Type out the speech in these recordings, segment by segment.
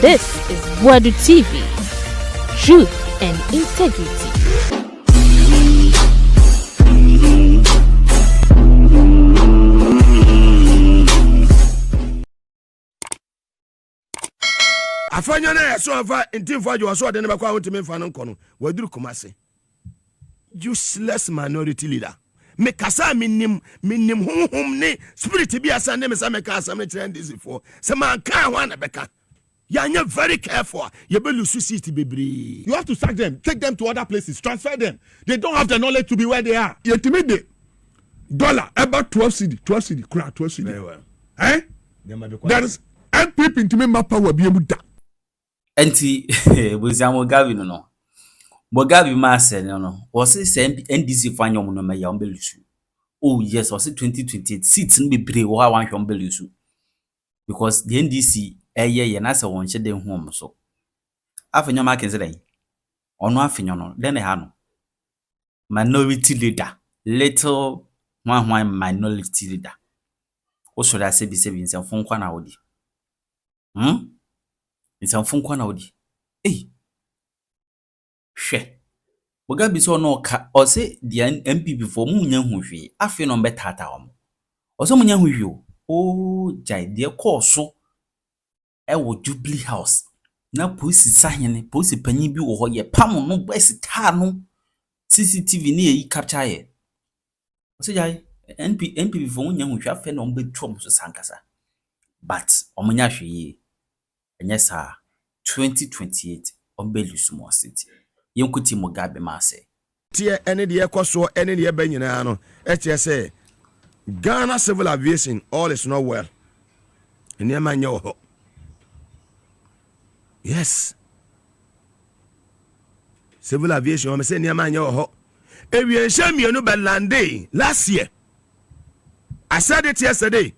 This is wotowoto TV. Truth and integrity. Afanya na so afa ntimfo ajo so de ne bakwa wontime mfa no nkono waduru kumase useless minority leader me kasa minnim honhom ne spirit bi asa ne me sa me ka asa me trend this for se man kan ho na beka ya very careful you be lose seat bebre. You have to sack them, take them to other places, transfer them. They don't have the knowledge to be where they are. Intimidate dollar about 12 cedi crowd 12 cedi. Very well. Eh? There is NPP intimate power be able to. Enti buzia Mugabe no Mugabe ma se no was say NDC fanyo mo no me ya ombelusu. Oh yes, was 2028 seats no be bre wo ha wan hwe ombelusu because the NDC ye na se won hye den hu om so afenyo ma kenze den ono afenyo no den ha no minority leader little one minority leader o so da se bi nse fon kwa na wodi nse fon kwa na wodi hwe Mugabe so no ka o se the NPP for mu nya hu hwe afi no be tata om o so mu nya hu hwe o jai de course so ewo Jubilee House na police sahene police panyi bi wo ho ye pam no best tar no CCTV ni yi capture ye o se jai NPP for mu nya hu hwe afi no be twom so sankasa but omunya hwe ye enye sa 2028 ombelusu mo city yenkuti Mugabe ma se tie ene de ekoso ene de ba nyina no e che se Ghana civil aviation all is not well ene ma nya ho. Yes, civil aviation me say ene ma nya ho. Aviation mienu be lande last year. I said it yesterday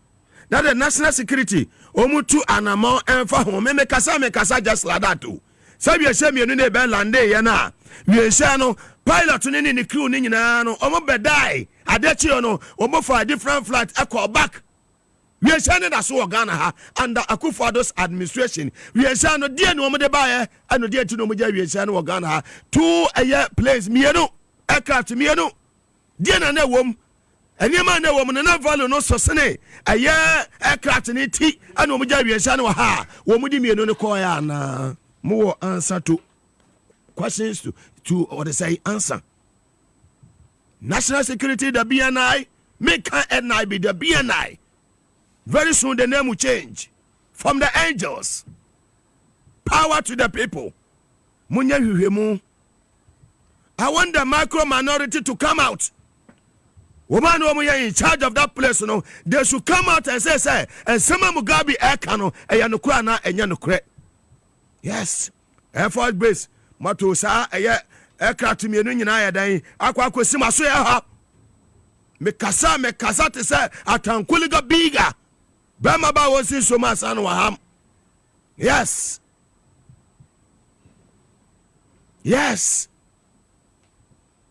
that the national security omutu anamo enfa ho me kasa just like that too. Sabi mienu ne be lande ye na we no pilot ni crew ni nyina no omo be die adechi no omo for a different flight echo back we na so Ghana ha under Akufo-Addo's administration we no die no omo de bae ano die ti no omo ja we no Ghana ha two aye place mienu aircraft mienu die na wom enema na wom na value no so sene aye aircraft ni ti ano omo ja we no ha wo mu di mienu no ko ya na more answer to questions to or they say answer. National security, the BNI, make NI be the BNI. Very soon the name will change from the angels. Power to the people. I want the micro minority to come out. Woman in charge of that place, they should come out and say, and some Mugabe Ekano, and Yanukwana and Yanukre. Yes, Air Force Base, Matosa, aircraft me no nyina ya dan akwa kwasima so ya ha me kasa te say atankuliga biga bama ba wosi so masa no waham. Yes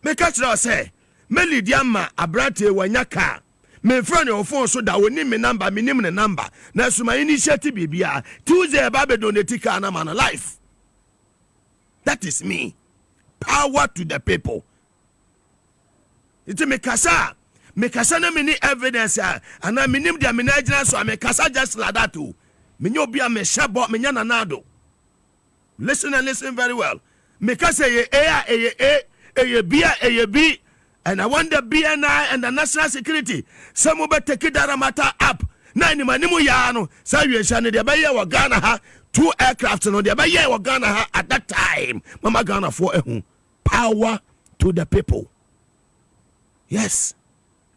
me kachira say me lidiama abrate wanyaka me friend of phone so da woni me number me nim ne number na suma initiative bibia Tuesday ba be donate ka na man life. That is me. Power to the people. It's me kasa na mini evidence and I minim dia menagina so me kasa just like that too. Me nyo bia me shabo me nya nanado. Listen and listen very well. Me kasa ye B and I want the BNI and the national security. Some will take it matter up. Na ni manimu ya no sa wienshane de ba ye wa Ghana ha two aircraft no de ba ye wa Ghana ha at that time mama Ghana for ehun. Power to the people. Yes.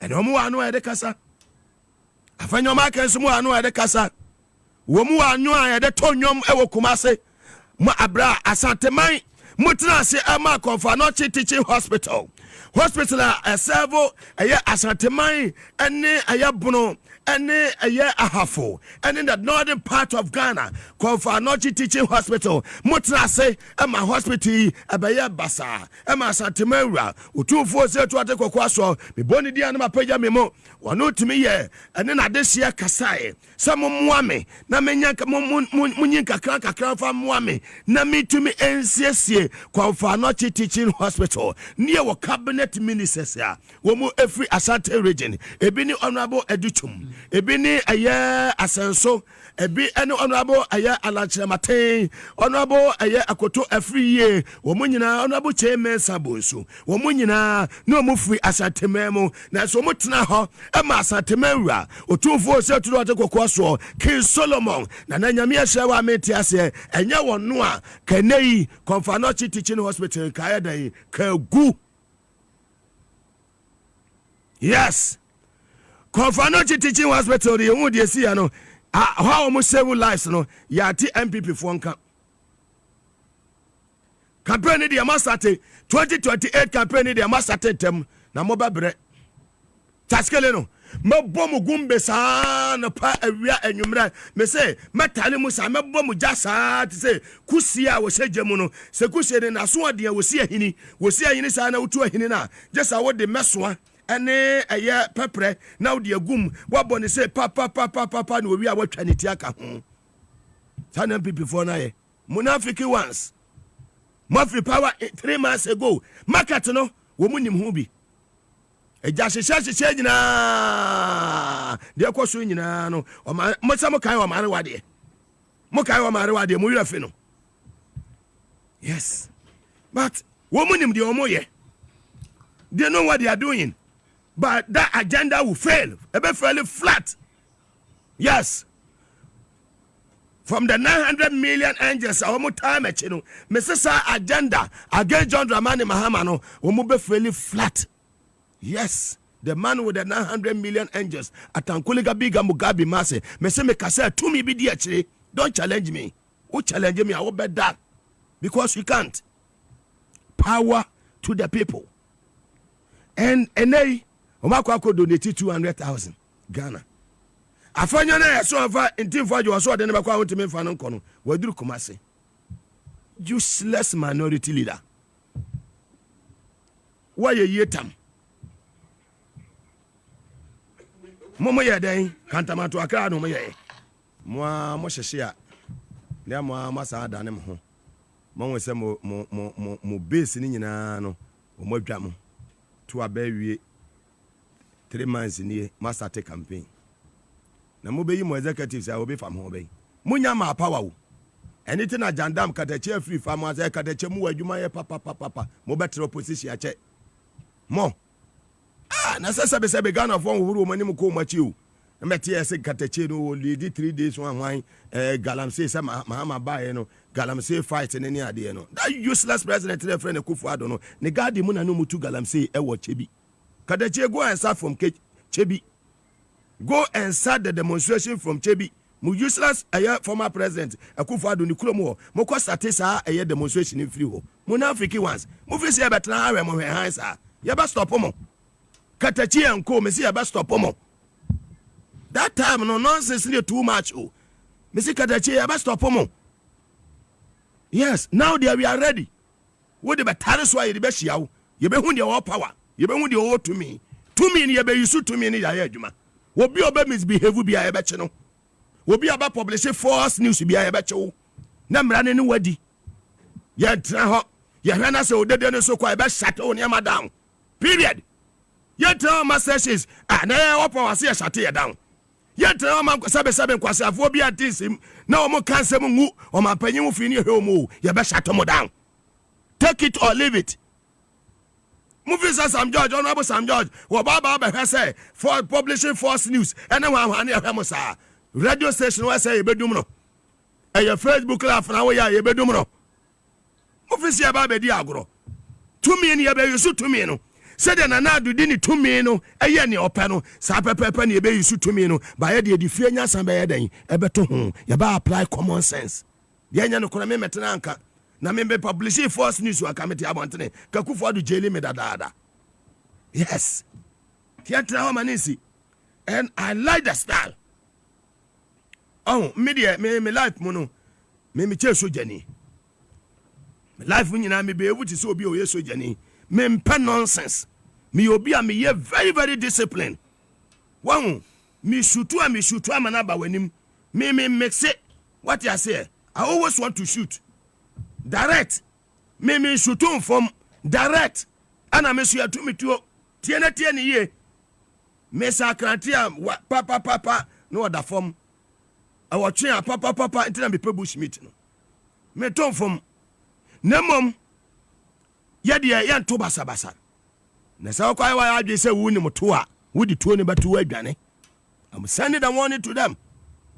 And omu anu e de kasa. Afanyo ma kan sumu anu e de kasa. Wo mu anu e de tonyom e wo Kumase. Mo abra asanteman mutina se ama konfa no teaching hospital. Hospital a servo aya asanteman ene aya bono ɛne ɛyɛ ahafo ɛne the northern part of Ghana Konfanochi Teaching Hospital motena ase ɛma hospital yi ɛbɛyɛ basa ɛma Santemawura otumfo se to ate kokwa so meboni dia na mapagya me mo wɔno tumi yɛ ɛne na dehyia kasae sɛ mommoa me na menya munyin kakra fa mmoa me na metumi ensiesie Konfanochi Teaching Hospital near wɔ cabinet ministers a wɔn every Asante region ebi ni honorable Educhum ebi ni Asenso ebi ɛne honorable Alanchematen honorable Akoto Afriye wɔn nyinaa honorable Chairman Sabonso wɔn nyinaa na wɔn free Asante memo na so wɔn tena hɔ ɛma Asante mewura otumfo se tudo ate kokɔ so King Solomon na nyame ahyɛ wa meti ase ɛnyɛ wɔn no a kanei Konfanochi Teaching Hospital kaaya dan kagu. Yes, Konfanochi Teaching Hospital, the only you see, no, how almost several lives, no, Yati NPP Fonka. Campaign the Amasate 2028 campaign the Amasate tem na moba bre. Taskeleno, mo bomu gumbe sa na pa awia enwumra. Me say metale mu sa me bomu jasa te say kusia wo hyegemu no. Se kusie na so ade wo si ahini sa na wotu ahini na. Just wo de mesoa ene eye pepre na wo de agum wabɔ ne say papa na owi a watwa ne ti aka ho. Sana people for na ye. Munafiki ones. Mafri power 3 months ago. Market no wo munim ho bi. Eja hyehyɛ nyina de akɔso nyina no mo sa mo kan wa mare wade mo yira fe no. Yes, but wo munim de omo ye, they know what they are doing, but that agenda will fail. Ebe fairly flat. Yes, from the 900 million angels omo time echi no me sesa agenda against John Dramani Mahama no omo be fairly flat. Yes, the man with the 900 million angels atankuliga biga Mugabe mase me say me kase to me bi di achire. Don't challenge me. Who challenge me I will bet that, because you can't. Power to the people. And they omakwa donate 200,000 Ghana. Afanya na so ava intim for you so de na kwa wontime fa no nkono waduru Kumasi. Useless minority leader. Why ye tam? Momo ye den kantamato akra no mo ye mo hyehye a le mo amasa adane mo ho mo wese mo base ni nyina no mo adwa mo to abawie 3 months ni master take campaign na mo be yi mo executives a obi fam ho be munya ma power wo anything na jandam katache free fam as katache mu adwuma ye papa mo better opposition a che mo na sebe Ghana for wuru mani mu ko machi o meti ese katache no lead 3 days one galamsey say Mahama bae no galamsey fight ne ade no that useless president the friend Akufo-Addo no ne guard mu na no mutu galamsey e wo chebi katache go and start from chebi, go and start the demonstration from chebi. Mu useless former president Akufo-Addo ni kuro mo ko start sa demonstration in free ho munafiki ones mo fi say betra ha mo hwe han sa ye ba stop mo Katachi and co, Messi about stop omo. That time no nonsense near too much. Oh, Messi Katachi about stop omo. Yes, now there we are ready. What the battalions why the best yaw? You be who your power. You be who the all to me. To me, you be you to me in the Yajuma. What be about misbehave will be a betchano. Will be about publishing false news to be a betcho. Number any weddy. Yet, Yahana so dead so quite best sat on your madam. Period. Yet my sessions na opa wase shate down. Yet ma sabe kwase afo bi atinsim na omo kansem ngu o ma panyin mu fi ni hwemo ye be shate mo down. Take it or leave it. Movie Sam George, Honorable Sam George, wo baba be say for publishing false news. Ene wan e hwemo sa. Radio station we say ye bedum no. E your Facebook live na we ya ye bedum no. Movie se baba di agro. To me ni ye be yusu to me no. Said na do dini to me no eye ne opa no sa pepepe ne be yusu to me no ba ye de fie nya san be ye den e beto ho ye ba apply common sense ye nya no kora me metena anka na me be publish false news wa kamete abontene Akufo-Addo jeli me dada. Yes, theatre wa manisi and I like the style. Oh, media me life mono me che sojani. Me life nyina me be able to say obi o ye sojani. Me mpa nonsense. Me obi a me ye very very disciplined. One me shootu amanaba wanim. Me mix it. What you say? I always want to shoot direct. Me shootu from direct. Ana me so to me to tiene ye. Me sakrantia papa no other form. I was train papa until I be bush meeting. Me ton from Nemom Yadia yan to basa. Na sa kwa wa adwe say wu ni moto a wo di tuo ne beto adwane. I'm sending the warning to them.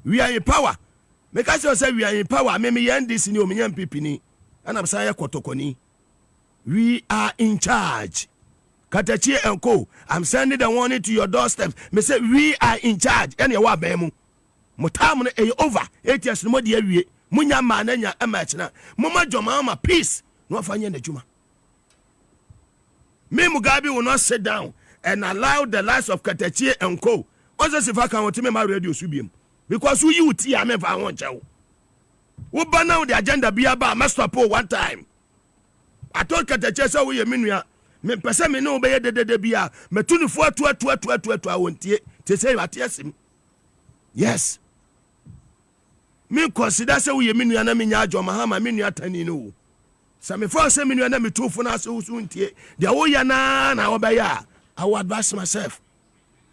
We are in power. Make us say we are in power. Me Eei NDC ni o me NPP ni. And I'm saying kotokoni. We are in charge. Katachi and Co. I'm sending the warning to your doorstep. Me say we are in charge. Any wa bemu. Motam no e over. 8 years no de awie. Munya ma na nya emachina. Mama Mahama peace. No afanye na juma. Me Mugabe will not sit down and allow the lives of Katachi and Co. Also if I can want me my radio subim. Because who you tia me fa won chew. Wo ban now the agenda be about master po one time. I told Katachi say we menua. Me pese me no be de bia. Me tunifo atu awontie. Te say what yesim. Yes. Me consider say we menua na me nya adwo Mahama menua tani no. Sa me for say menua na me tufo na so untie. Dia wo ya na obeya. I will advise myself.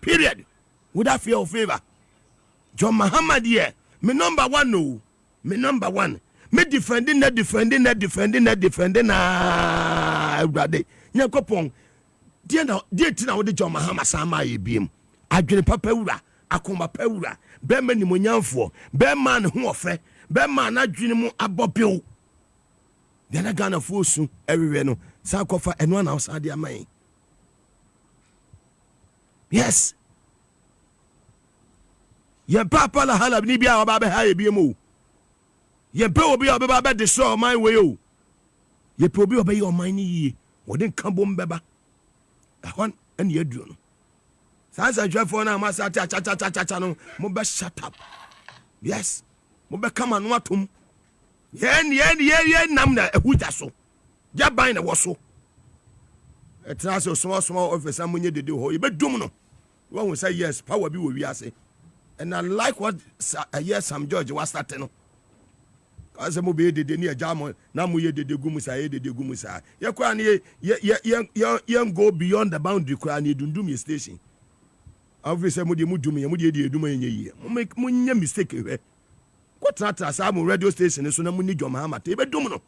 Period. Without fear or favor. John Mahama dear, me number one no. Me number one. Me defending na brother. Nyakopon. Dear tina with John Mahama sama ebiem. Adwene papa wura, akoma pa wura. Be man ni monyanfo, be man ho ofre, be man adwene mu abopeo. They na Ghana fosu everywhere no. Sa kofa eno na osade aman. Yes. Ye papa la hala ni bia oba be ha ebiemu. Ye pe obi oba ba be destroy my way o. Ye pe obi oba ye oman ni yi. Wo den kambom beba. Ahon en ye duo no. Sansa dwefo na amasa cha no mo be shut up. Yes. Mo be kama no atom. Ye nam na ehuja so. Ja ban na wo so. Etra so small officer munye dede ho. Ye be dum no. One will say yes, power be we are say. And I like what yes, Sam George was starting. No. Cause mo be dede ni ejamo na mo ye dede gumusa ye dede gumusa. Ye kwa ni ye go beyond the boundary kwa ni dundum ye station. Obviously mo de mudum ye mo de eduma ye ye. Mo nya mistake we. Kwatra sa mo radio station so na mo ni Mahama te be dum no.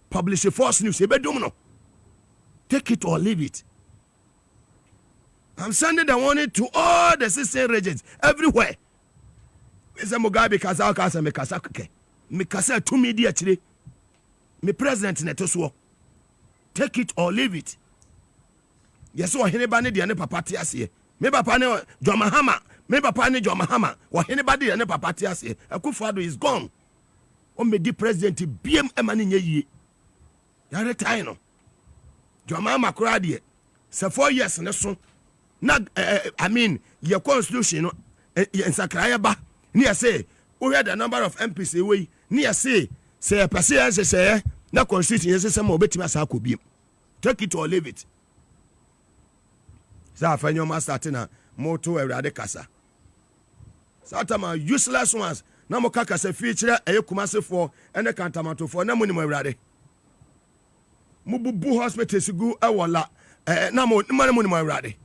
Publish a false news ye be dum no. Take it or leave it. I'm sending the warning to all the 16 regions everywhere. Mr. Mugabe kasa me kasa keke. Me kasa to media chile. Me president netoso. Take it or leave it. Yes, so anybody the ane papa tiase. Me papa ne John Mahama. Me papa ne John Mahama. Or anybody the ane papa tiase. Akufo-Addo is gone. O me di president BM emani nye yi. Ya retire no. John Mahama kura die. Se 4 years ne so. Na I mean your constitution no in sakraya ba ni say we had the number of MPs away ni say person say na constitution say mo betima sa akobiem. Take it or leave it. Sa afanyo ma start na moto Awurade kasa. Satama useless ones na mo kaka se feature Kumasefo ene Kantamatofo na mo ni mo Awurade. Mo bubu hospital sigu ewola na mo ni mo Awurade.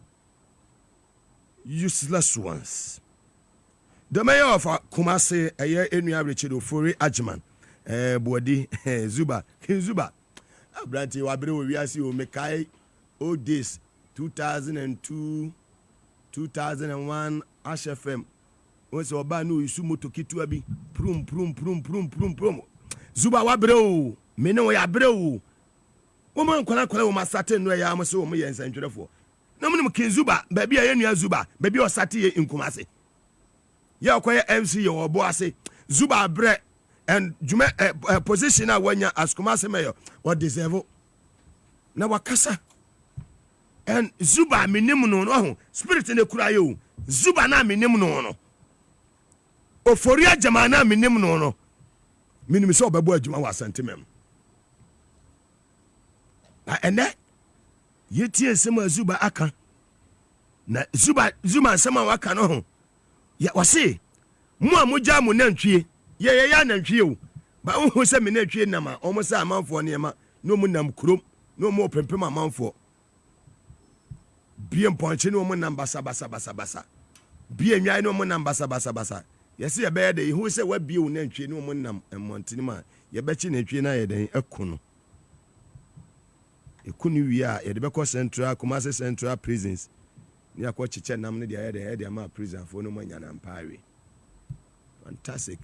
Useless ones. The mayor of Kumasi, Enua Richard Ofori Ajman, Bodi Zuba, King Zuba, Abranti Wabre, we are see Mekai, old days, 2002, 2001, Ash FM. Once Obanu Isumo to Kituabi, prum. Zuba Wabre, Meno Yabre, woman, Kona, my Saturn, where I am so me and Central for. No mo King Zuba, baby Enua Zuba, baby or Sati in Kumasi. Ya kwaya MC your boase Zuba bre and Jume position when you as Kumasi mayor what deserve na wakasa and Zuba minimum no spirit in the kura yo zuba na minim no oforia jama na minim no minim so obebo adwuma wa santemem ba ene yetie sema zuba aka na zuma sema waka no ho ya wase mo amuja mo nantwie ye ya nantwie o ba wo se me nantwie nama omo sa amanfo ne ma no mu nam krom no mo pempem amanfo bien ponche no mo nam basa bien nwan no mo nam basa yesi ye be de hu se wa bie wo nantwie no mo nam montini ma ye be chi nantwie na ye den akuno ekunu wi a ye de be ko central Kumasi Central prisons ni akwa chiche nam ne de ama prison for no manya na mpawe. Fantastic.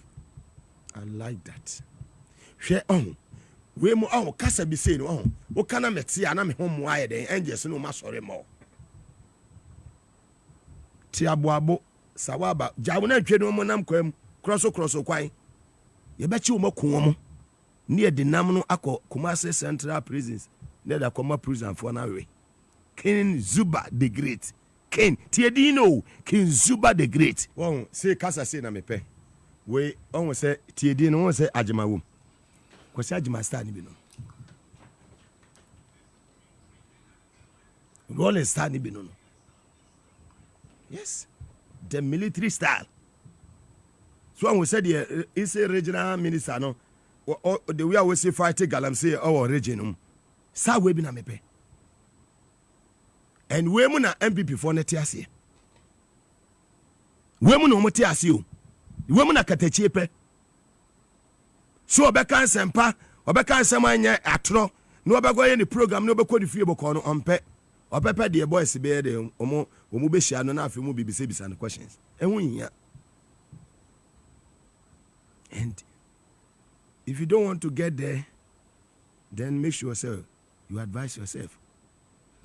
I like that. Hwe on we mu on kasa bi sei no on wo kana meti ana me homo aye den angels no ma sore mo ti aboabo sawaba jawo na twɛ no mo nam kwam kroso kwan ye be chi wo maku wo ne de nam no akɔ Kumasi Central prisons ne da kɔma prison for na we King Zuba the Great. King Tiedino, King Zuba the Great. Won say kasa say na mepe. We on say Tiedino won say Ajima wo. Kwasi Ajima star ni bi no. Rolling star ni bi no. Yes. The military style. So when say the is a regional minister no the way we say fight galamsey our region. Sa we bi na mepe. And we mu na NPP for net ase. We mu no mo te ase o. We mu na katachie pe. So obeka nsempa, obeka nsem anya atro, no obego ye ni program no obeko di fie boko no ompe. Opepe de boys be de omo be hia no na afi mu bibisa no questions. Ehun hia. And if you don't want to get there, then make sure you advise yourself.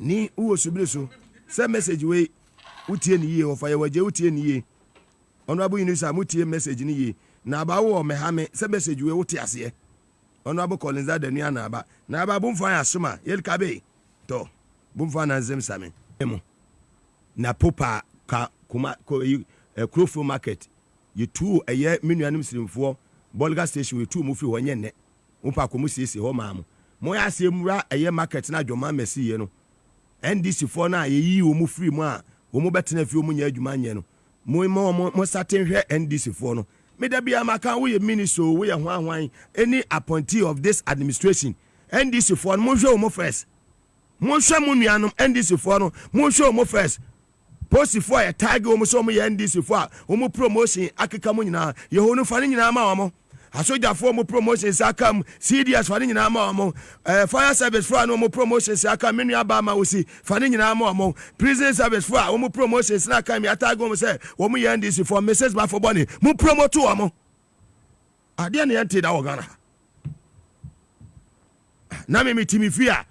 Ni uwo subire so say message we utie ni ye ofa ye waje utie ni ye honorable unisa mutie message ni ye na ba wo Mahama say message we utie ase honorable Collins that the new na ba bumfa ya soma yel kabe to bumfa na nzem same emo na popa ka kuma ko Krofo market ye tu eye menuanim sirimfo Bolga station we tu mu fi ho nye ne umpa ko mu siesie ho maamo mo ya se mura eye market na dwoma mesi ye no NDC for na ye wo mu free mu a wo mu betena fi wo mu nya adwuma nye no mo certain hwe NDC for no me da bia maka wo ye minister wo ye hwan any appointee of this administration NDC for no mo hwe wo mo first mo hwe mo nuanom NDC for no mo hwe wo mo first post for a tag wo mo so mo ye NDC for wo mo promotion akeka mo nyina ye ho no fa ne nyina ma wo mo asoja for mo promotion sakam CDS fa ne nyina ma wo fire service for no mo promotion sakam menu aba ma wo si fa ne nyina ma wo prison service for wo mo promotion sakam ya tag wo mo say wo mo ye NDC for message ba for boni mo promote wo mo ade na yente da wo Ghana na me mitimi fia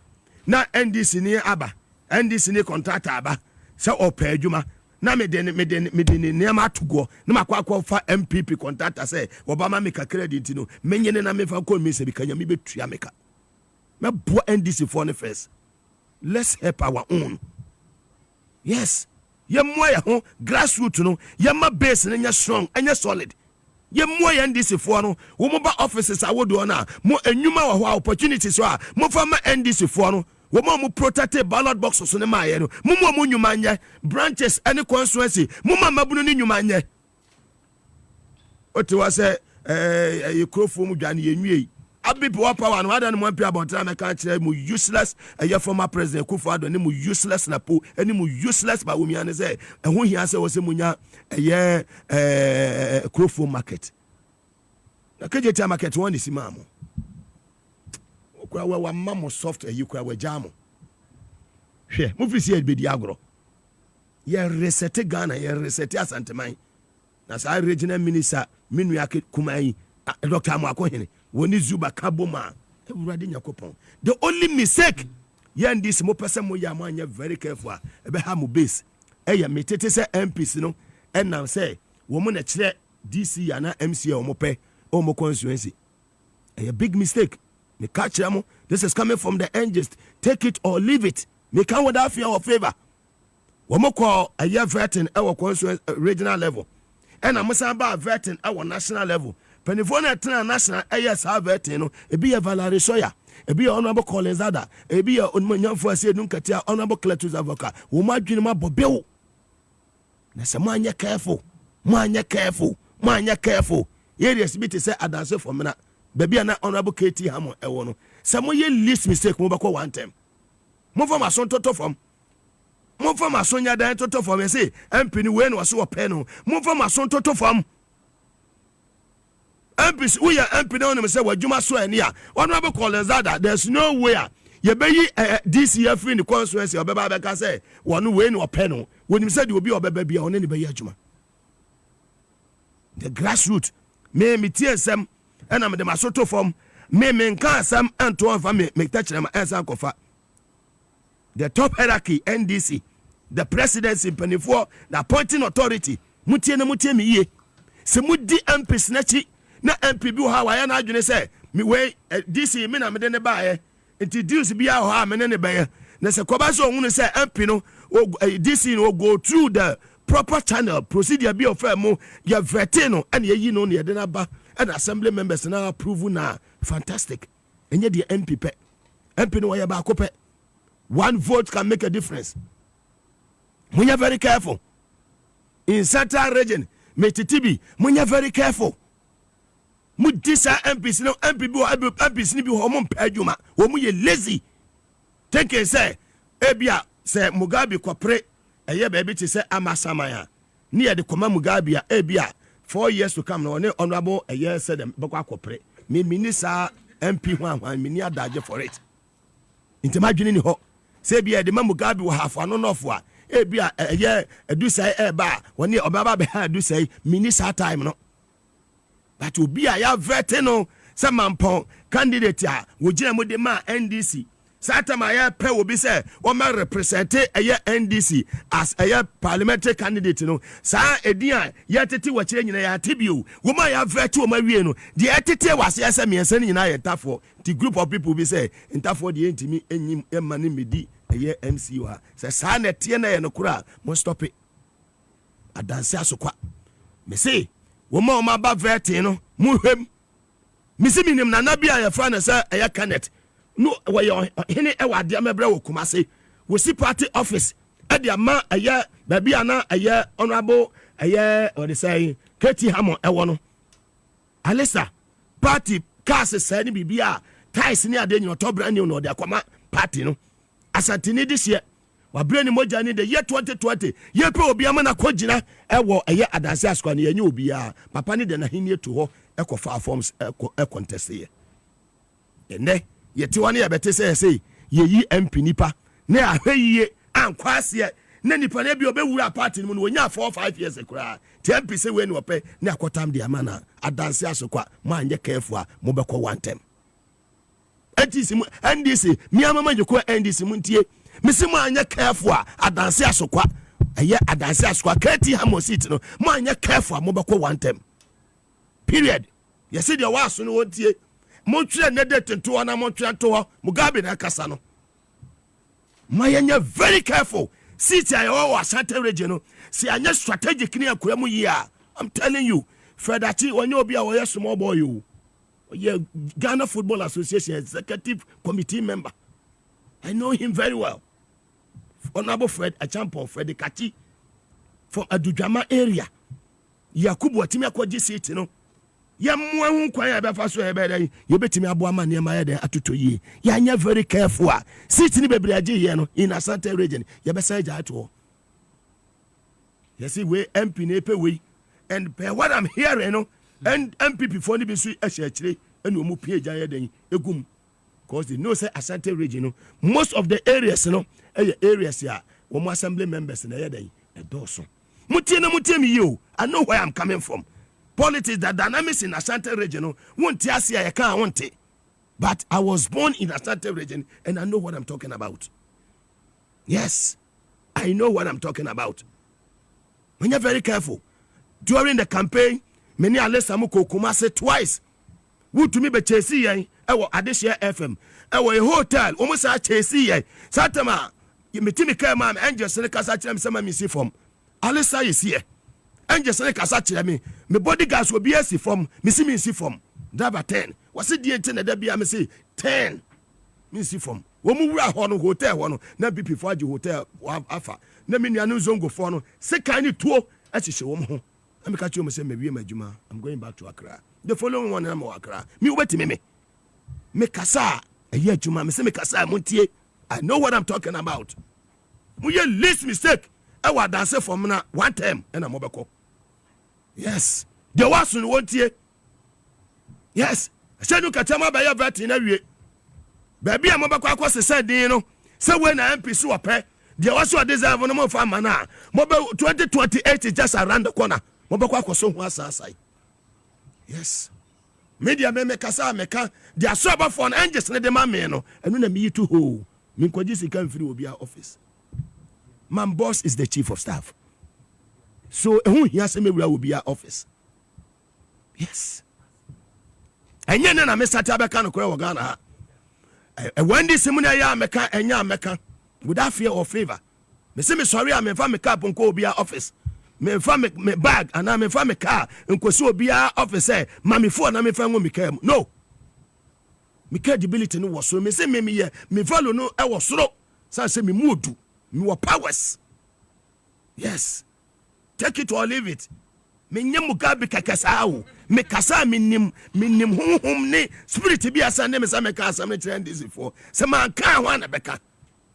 na NDC ni aba NDC ni contractor aba say opa adwuma na me de nema atogo na makwa fa NPP contractor say Obama make credit no menyene na me fa ko me se bi kanya me betua meka me bo NDC for the first. Let's help our own. Yes, ye moya ho grassroots no ye ma base na strong anya solid. Ye moya NDC for no wo mo ba offices awodo na mo enwuma wo ho opportunities so a mo fa ma NDC for no wo mo protect ballot box so ne ma ye no mo nyuma nya branches any constituency mo mabunu ni nyuma nya oti wa se ye Krofo mu dwane ye nwie abibi wa power no ada no mo pia bontra me kan kire mo useless ye former president Kufuor ne mo useless na po ani mo useless ba wo mi ane se ho hia se wo se munya ye Krofo market na keje market won ni simamo kwa wa mamo soft kwa wa jamo hwe mo fi si bedi agro ye reset Ghana ye reset Asanteman na sa regional minister minu yake kumai Dr. Amako hene woni Zuba kaboma ewurade nyakopon. The only mistake ye ndis mo pese mo ya anya very careful ebe ha mo base eya metete se MPs no enam se wo mo na kire DC ya na MCA o mo pe o mo constituency a big mistake. Me catch them. This is coming from the angels. Take it or leave it. Me can without fear or favor. wɔn kɔ ɛyɛ vetting ɛwɔ constituency regional level ɛna musa ba vetting ɛwɔ national level penifo na ɛtena national ɛyɛ saa vetting no ebi yɛ Valerie Soya ebi yɛ honorable Collins Ada ebi yɛ onimanyafo ase edun katia honorable Cletus Avoka wɔn adwene ma bɔ bew na sɛ mo anyɛ careful areas bi te sɛ adanse for mena baabi a na honorable KT Hamo ɛwɔ no sɛ mo yɛ least mistake mo bɛkɔ one time mo fam aso toto fam mo fam aso nya dan toto fam say MP ni we no so pɛ no mo fam aso toto fam MP we are MP no say wadwuma so ani a honorable Collins Ada there's no way ye beyi DCF free in the constituency obeba beka say wonu we no pɛ no wonim say de obi obeba bia one ne beyi adwuma the grassroots me tie nsɛm ɛna me de masoto fam me nka asɛm anto anfa me tachere ma ɛnsa kofa the top hierarchy NDC the presidency penifo the appointing authority mutie me yie se mudi MPs nachi na MP bi ha wa ya na adwene se me we DC me na me de ne baaye introduce bi ha ha me ne baaye na se koba so ohunu se MP no DC no go through the proper channel procedure bi of mo ya vete no and ye no ne de na ba and assembly members na approve na fantastic enye de MP pe MP no ya ba ko pe one vote can make a difference. When you're very careful in central region metitibi when you're very careful mudisa MPs no MPs ni bi ho mo mpajuma wo mu ye lazy take say ebia say Mugabe kopre eye ba bi ti say amasamaya ni ye de koma Mugabe a ebia 4 years to come no ne honorable eye said them bekwa kopre me minisa MP hwan me ni adaje for it intimadwene ni ho say bia de Mugabe wo half ano nofo a ebia eye adusai eba woni obaba be ha adusai minisa time no but obi a ya vete no se mampon candidate a wo gina mo de ma NDC satama ya pe obi se wo ma represent eye NDC as eye parliamentary candidate no sa edin a ya tete wo kire nyina ya tebio wo ma ya vete wo ma wie no de etete wase ya se miensa nyina ya tafo the group of people be say ntafo de entimi enyim emane medi eye MC wa se sa na tie na ye no kura mo stop it adanse asokwa me say wo ma ba vete no mu hwem misi minim na nabia ya fra na say eye canet no wo ye hene e wade amebra wo kumase wo si party office e de ama eye baby ana eye honorable eye what they say KT Hamo e wo no alisa party case say ni bibia ties ni ade nyi otobra ni no de akoma party no asantini this year wa brani moja ni the year 2020 ye pe obi ama na kogina e wo eye adanse askwa ne yenye obi a papa ni de na henie to ho e ko fa forms e contest ye ene yeti wani ya bete say ye yi MP nipa na ahweyiye ankwase na nipa na bi obewura party no wonya 4-5 years ekura ti MP say we no pe na akotam de ama na adanse asokwa mo anye careful a mo bekọ one time NDC mi amama jeko NDC muntie misi mo anya careful adanse asokwa eye adanse asokwa KT Hamo seat no mo anya careful mo beko one time period yesi de waso no wontie mo twa ne de tento na mo twa to Mugabe na kasa no mayanya very careful seat ayo Asante region no si anya strategic ni akura mu yi a I'm telling you Fredachi wonye obi a wo yes small boy you yeah, Ghana Football Association executive committee member. I know him very well. Honorable Fred, a champion, Fred Kachi from Adujama area. Yakubu Atimi akwaji seat, you know. Ya mwa hunkwa ya befa so ebede. You betimi abu ama niema ya de atuto ye. Ya nya very careful. Seat ni bebre aje ye no in Asante region. Ya besa ja ato. You see we MP nepe we and what I'm hearing, you know. And NPP for ni bisu ehye enu omu pie gya den egum because they know say Asante region most of the areas areas ya wo assembly members na yeden edoso mutie me you I know where I'm coming from politics the dynamics in Asante region won't ase ya kan won't but I was born in Asante region and I know what I'm talking about. Yes, I know what I'm talking about. When you're very careful during the campaign many alesa mo kokuma say twice wutumi be chesi yen ewo Adeshia FM ewo a hotel omo sa chesi yen satama me timi ka ma angels ne kasa kyerɛ me sɛ ma me si fam alisa is here angels ne kasa kyerɛ me bodyguards will be si fam me si fam driver 10 wasi die nti na da bia me si 10 me si fam wo mu wura ho no hotel ho no na BP fo age hotel afa na me nuanu zongo fo no se kan ni tuo akyehye wo ho na me ka kyerɛ me sɛ me wie madwuma I'm going back to Accra the following one na mo Accra me wobeti me kasa ɛyɛ adwuma me sɛ me kasa montie I know what I'm talking about mu ye least mistake e wa dance from na one time and I'm mobeko yes the was no wontie yes say no katama ba ya vet na wie baby am mobeko akose say din no say when na MP so opɛ the was so deserve no mo fa mana mobe 2028 is just around the corner mobeko akoso ho asasai yes media me kasa meka the asoba for an angels ne de ma me no enu na me yitu ho me kwaji sika mfiri obi a office my boss is the chief of staff so ehun hia se me wura obi a office yes enye na me sata beka no kore wo Ghana wandi simu na ya meka enya meka without fear or favor me say me sorry am fa me cap nko obi a office me fa me bag and me fa me car nkosi obi a office mami phone na me fa ngo me car no me credibility no was so me say me value no e was soro say me modu me wa powers yes take it or leave it me nyem Mugabe kakasa wo me kasa me nim honhom ne spirit bi asande me say me ka asam ne Eei NDC for say man kan ho na beka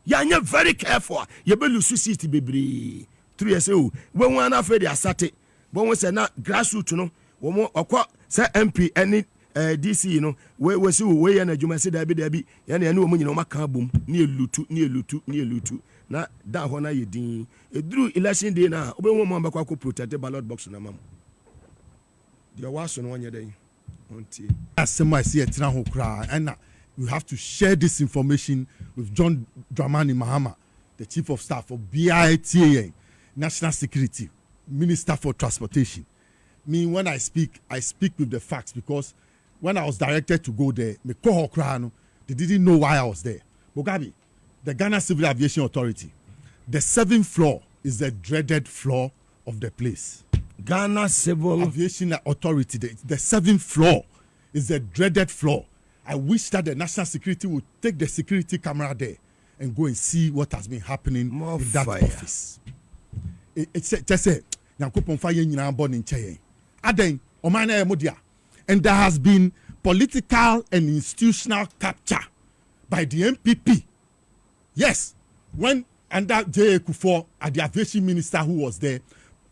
ya nya very careful ye be lose seat bebre 3 years old when one after they asate but we say na grassroots no wo okwa say MP any DC you know we see we na adwuma say da bi ya na wo nyina wo maka bom na elutu na da ho na yedin eduru election day na obenwo mo ambakwa ko protect ballot box na mam dia waso no onye den onti asema I see etina ho kra and we have to share this information with John Dramani Mahama, the chief of staff of BITA, National Security, Minister for Transportation. Me, when I speak with the facts because when I was directed to go there, they didn't know why I was there. Mugabe, the Ghana Civil Aviation Authority, the 7th floor is the dreaded floor of the place. Ghana Civil Aviation Authority, the 7th floor is the dreaded floor. I wish that the national security would take the security camera there and go and see what has been happening in that office. It's just say, and there has been political and institutional capture by the NPP. Yes, when under J.A. Kufuor, the aviation minister who was there,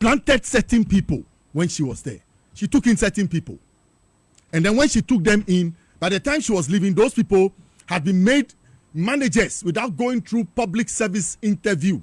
planted certain people when she was there. She took in certain people. And then when she took them in, by the time she was leaving, those people had been made managers without going through public service interview.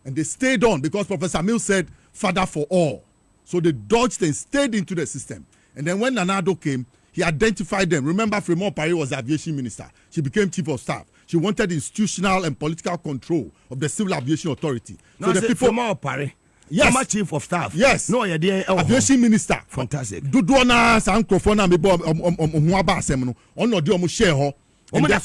And they stayed on because Professor Mills said, father for all. So they dodged and stayed into the system. And then when Nanado came, he identified them. Remember, Fremont Paris was the aviation minister. She became chief of staff. She wanted institutional and political control of the Civil Aviation Authority. No, so the people Fremont Paris. Yes. Former chief of staff. Yes. No, you're there. Aviation minister. Fantastic. Duduana Sankofona Mibo Mwaba Semno. Ono di omu share ho. When by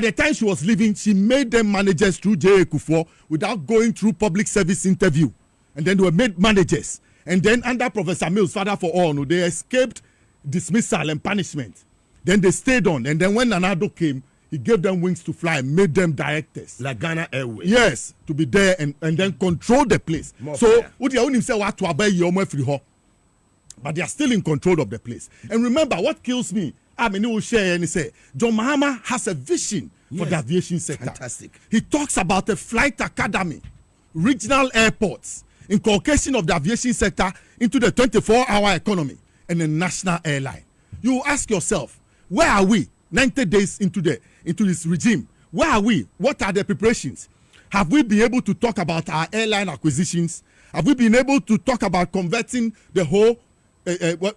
the time she was leaving, she made them managers through J.A. Kufuor without going through public service interview. And then they were made managers. And then under Professor Mills, father for all, they escaped dismissal and punishment. Then they stayed on. And then when Nanado came, he gave them wings to fly and made them directors. Like Ghana Airways. Yes, to be there and then control the place. More so, but they are still in control of the place. And remember, what kills me, I mean, will share and say, John Mahama has a vision for the aviation sector. Fantastic. He talks about a flight academy, regional airports, inculcation of the aviation sector into the 24-hour economy and a national airline. You ask yourself, where are we 90 days into this regime? Where are we? What are the preparations? Have we been able to talk about our airline acquisitions? Have we been able to talk about converting the whole,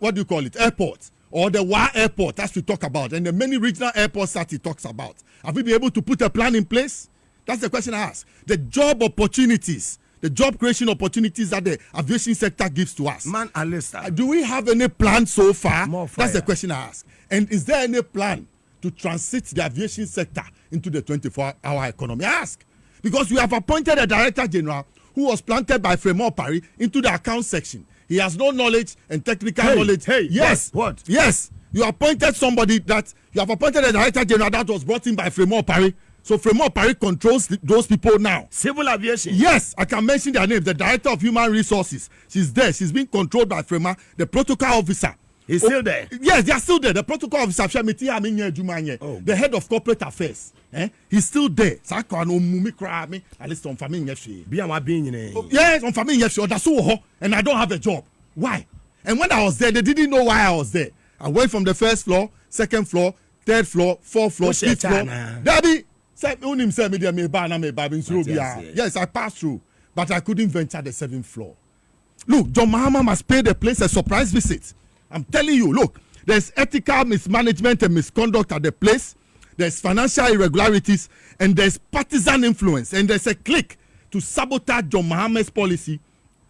what do you call it, airport? Or the WA airport, that's we talk about, and the many regional airports that he talks about. Have we been able to put a plan in place? That's the question I ask. The job opportunities, the job creation opportunities that the aviation sector gives to us. Man, Alistair. Do we have any plan so far? More fire. That's the question I ask. And is there any plan to transit the aviation sector into the 24-hour economy? Ask. Because we have appointed a director general who was planted by Fremont Parry into the account section. He has no knowledge and technical knowledge. Yes. What? Yes. You appointed somebody that, you have appointed a director general that was brought in by Fremont Parry. So Fremont Parry controls those people now. Civil aviation. Yes, I can mention their names. The director of human resources. She's there. She's being controlled by Fremont. The protocol officer. He's still there. Yes, they are still there. The protocol officer, the head of corporate affairs. He's still there. Yes, on family, and I don't have a job. Why? And when I was there, they didn't know why I was there. I went from the first floor, second floor, third floor, fourth floor, fifth floor. Daddy, yes, I passed through, but I couldn't venture the 7th floor. Look, John Mahama must pay the place a surprise visit. I'm telling you, look, there's ethical mismanagement and misconduct at the place. There's financial irregularities, and there's partisan influence, and there's a clique to sabotage John Mahama's policy.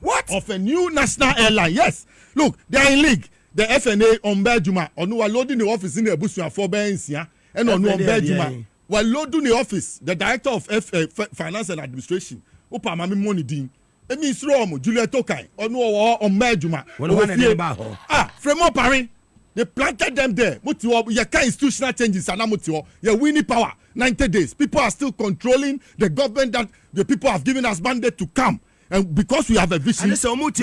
What? Of a new national airline. Yes. Look, they are in league. The FNA on Belgium, or no, loading the office in the Bushman for Bensia, and on Belgium. While loading the office, the director of finance and administration, Upamami Monidin, it means Rome, Juliet Tokai, or no, on Belgium. Fremont Parry, they planted them there. Your institutional changes and your winning power. 90 days. People are still controlling the government that the people have given us mandate to come. And because we have a vision, yes, that's what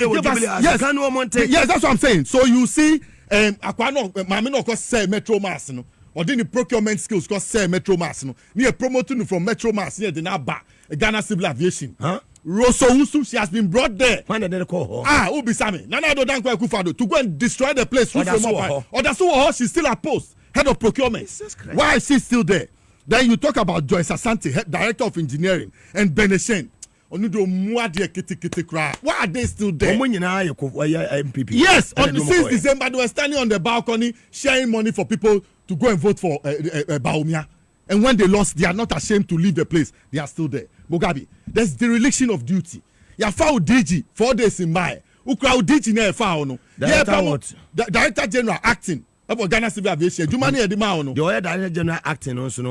I'm saying. So you see, Metro Mass, or the procurement skills cause say Metro Mass, near promoting from Metro Mass near the Naba, Ghana Civil Aviation. Rosso Usu, she has been brought there. Ubi Sami, Nana Dodankwa Kufado, to go and destroy the place. Or that's who she's still at post, head of procurement. Why is she still there? Then you talk about Joyce Asante, director of engineering, and Beneshen. Why are they still there? NPP. Yes, since December they were standing on the balcony sharing money for people to go and vote for Baumia. And when they lost, they are not ashamed to leave the place. They are still there. Mugabe, there's dereliction of duty. You found DG 4 days in May. Ukra DG never found. Director General acting. About Ghana Civil Aviation. Do money at the Mao? The other director general acting also.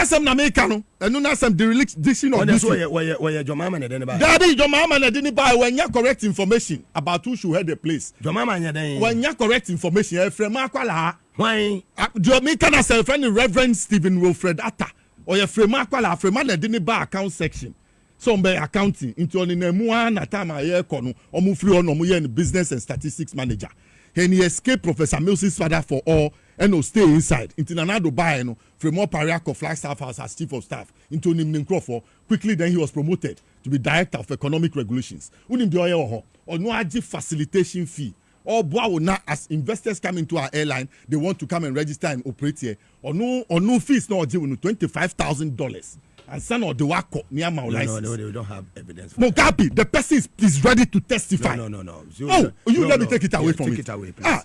Some American. And no some dereliction of duty. Where your mama and then Daddy, your mama and didn't buy when you correct information about who should head the place. Your mama and then when you correct information, from Makwala. Why? Jamaican as a friend, Reverend Stephen Wilfred Atta, or your friend Makwala, from man didn't buy account section. Some by accounting into only one at time a year kono, or move free on Omuyan business and statistics manager. And he escaped Professor Mills's father for all and no stay inside. Into Nanado Bayano, from more Pariako Flagstaff House as chief of staff, into Nimnim Crawford. Quickly, then he was promoted to be director of economic regulations. Unim the oil or no aji facilitation fee. Or now as investors come into our airline, they want to come and register and operate here. Or no fees, no $25,000. And son of the wako near my license. No, we don't have evidence. Mugabe, the person is ready to testify. No. Let me take it away from it.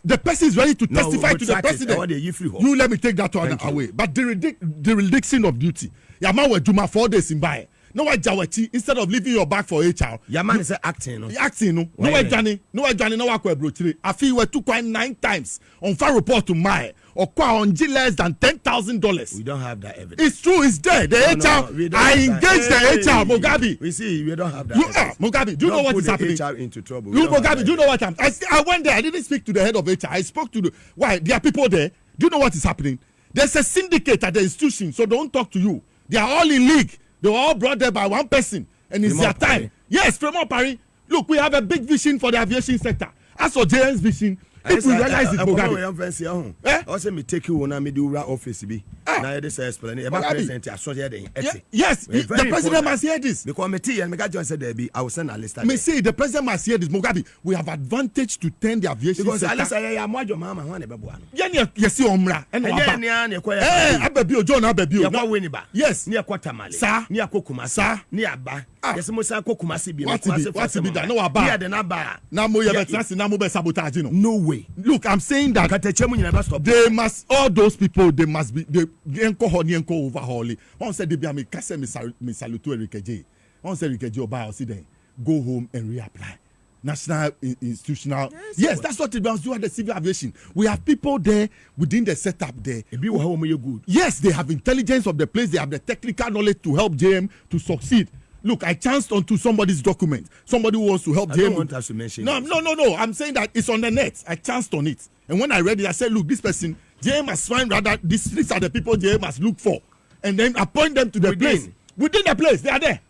The person is ready to testify to the president. You let me take that one away. But the dereliction of duty. Yamawe Juma 4 days in Baye. No one Jawachi, instead of leaving your back for HR. Yaman is acting. Acting, no way Johnny, no Wako Brochiri. I feel we took 9 times on file report to my or on G less than $10,000. We don't have that evidence. It's true, it's there. The HR, I engaged the HR, Mugabe. We see, we don't have that. Mugabe, do you know what is happening? HR into trouble. Mugabe, do you know what happened? I went there, I didn't speak to the head of HR. I spoke to why? There are people there. Do you know what is happening? There's a syndicate at the institution, so don't talk to you. They are all in league. They were all brought there by one person, and it's their time. Yes, Fremont Parry. Look, we have a big vision for the aviation sector. As for JN's vision, if we realize it, Mugabe. Also, me take you on me do office be. Now this explain about president. Yes, the president must hear this. Because me tea and me got just said there be. I will send a list. Me say the president must hear this, Mugabe. We have advantage to turn the aviation because sector. Because I am your mama. One ebe buano. Yes, you omra. Abebio John Abebio. Ya winiba. Yes. Ni akwata male. Sa. Ni akokuma. Sa. Ni aba. Yes, mo sa akokuma si bi. What be that? No aba. Yeah, the naba. Na mo ye betrasi na mo be sabotage no. No way. Look, I'm saying that they must, all those people, they must be, they overhauling. One said, they be a me kase me salutu Erikeje. One said, Erikeje oba, see then, go home and reapply. national institutional. Yes, that's what it must do at the civil aviation. We have people there within the setup there. Good. Yes, they have intelligence of the place. They have the technical knowledge to help JM to succeed. Look, I chanced onto somebody's document. Somebody who wants to help JM. I don't want us to mention. No. I'm saying that it's on the net. I chanced on it, and when I read it, I said, look, this person JM must find rather. These are the people JM must look for, and then appoint them to the place. Within the place, they are there.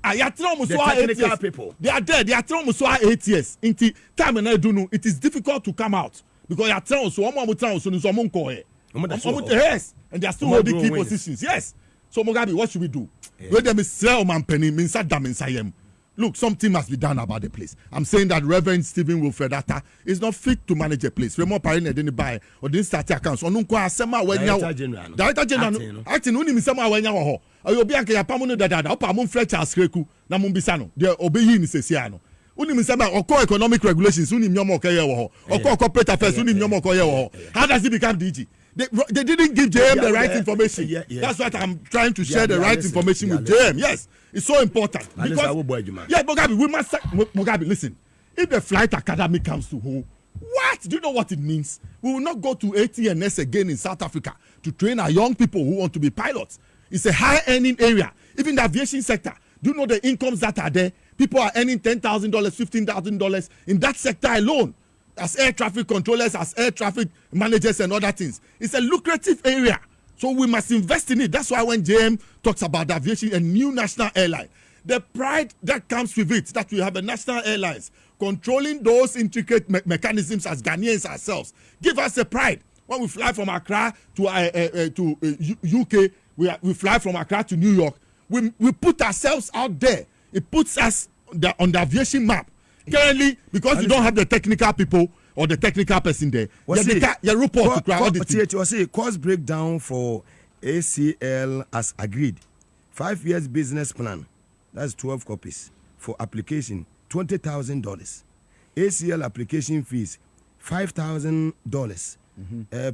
The technical people. They are there. They are telling us 8 years. Into time and I don't know. It is difficult to come out because they are telling us yes, and they are still holding key positions. Yes. So Mugabe, what should we do? Where them is sell man penny means that look, something must be done about the place. I'm saying that Reverend Stephen Wilfred Atta is not fit to manage a place. Remo Parine didn't buy or didn't start accounts. Or no sema when Director General. Acting only sema when you obi anke ya pamu dada opa mun Fletcher skreku na mun bisano de obeyi ni sesiano uni misema oko economic regulations uni nyomo ko ye wo oko corporate affairs uni nyomo ko ye wo how does it become DG? They didn't give JM the right information. That's what I'm trying to share the right information with JM. Yes, it's so important because Mugabe, we must Mugabe, listen, if the flight academy comes to home, what do you know what it means? We will not go to ATNS again in South Africa to train our young people who want to be pilots. It's a high earning area. Even the aviation sector, do you know the incomes that are there? People are earning $10,000, $15,000 in that sector alone as air traffic controllers, as air traffic managers and other things. It's a lucrative area. So we must invest in it. That's why when JM talks about the aviation, a new national airline, the pride that comes with it, that we have a national airlines controlling those intricate mechanisms as Ghanaians ourselves, give us a pride. When we fly from Accra to UK, we fly from Accra to New York. We put ourselves out there. It puts us on the aviation map. Currently, because you don't have the technical people or the technical person there, your report to cost breakdown for ACL as agreed. 5 years business plan. That's 12 copies. For application, $20,000. ACL application fees, $5,000.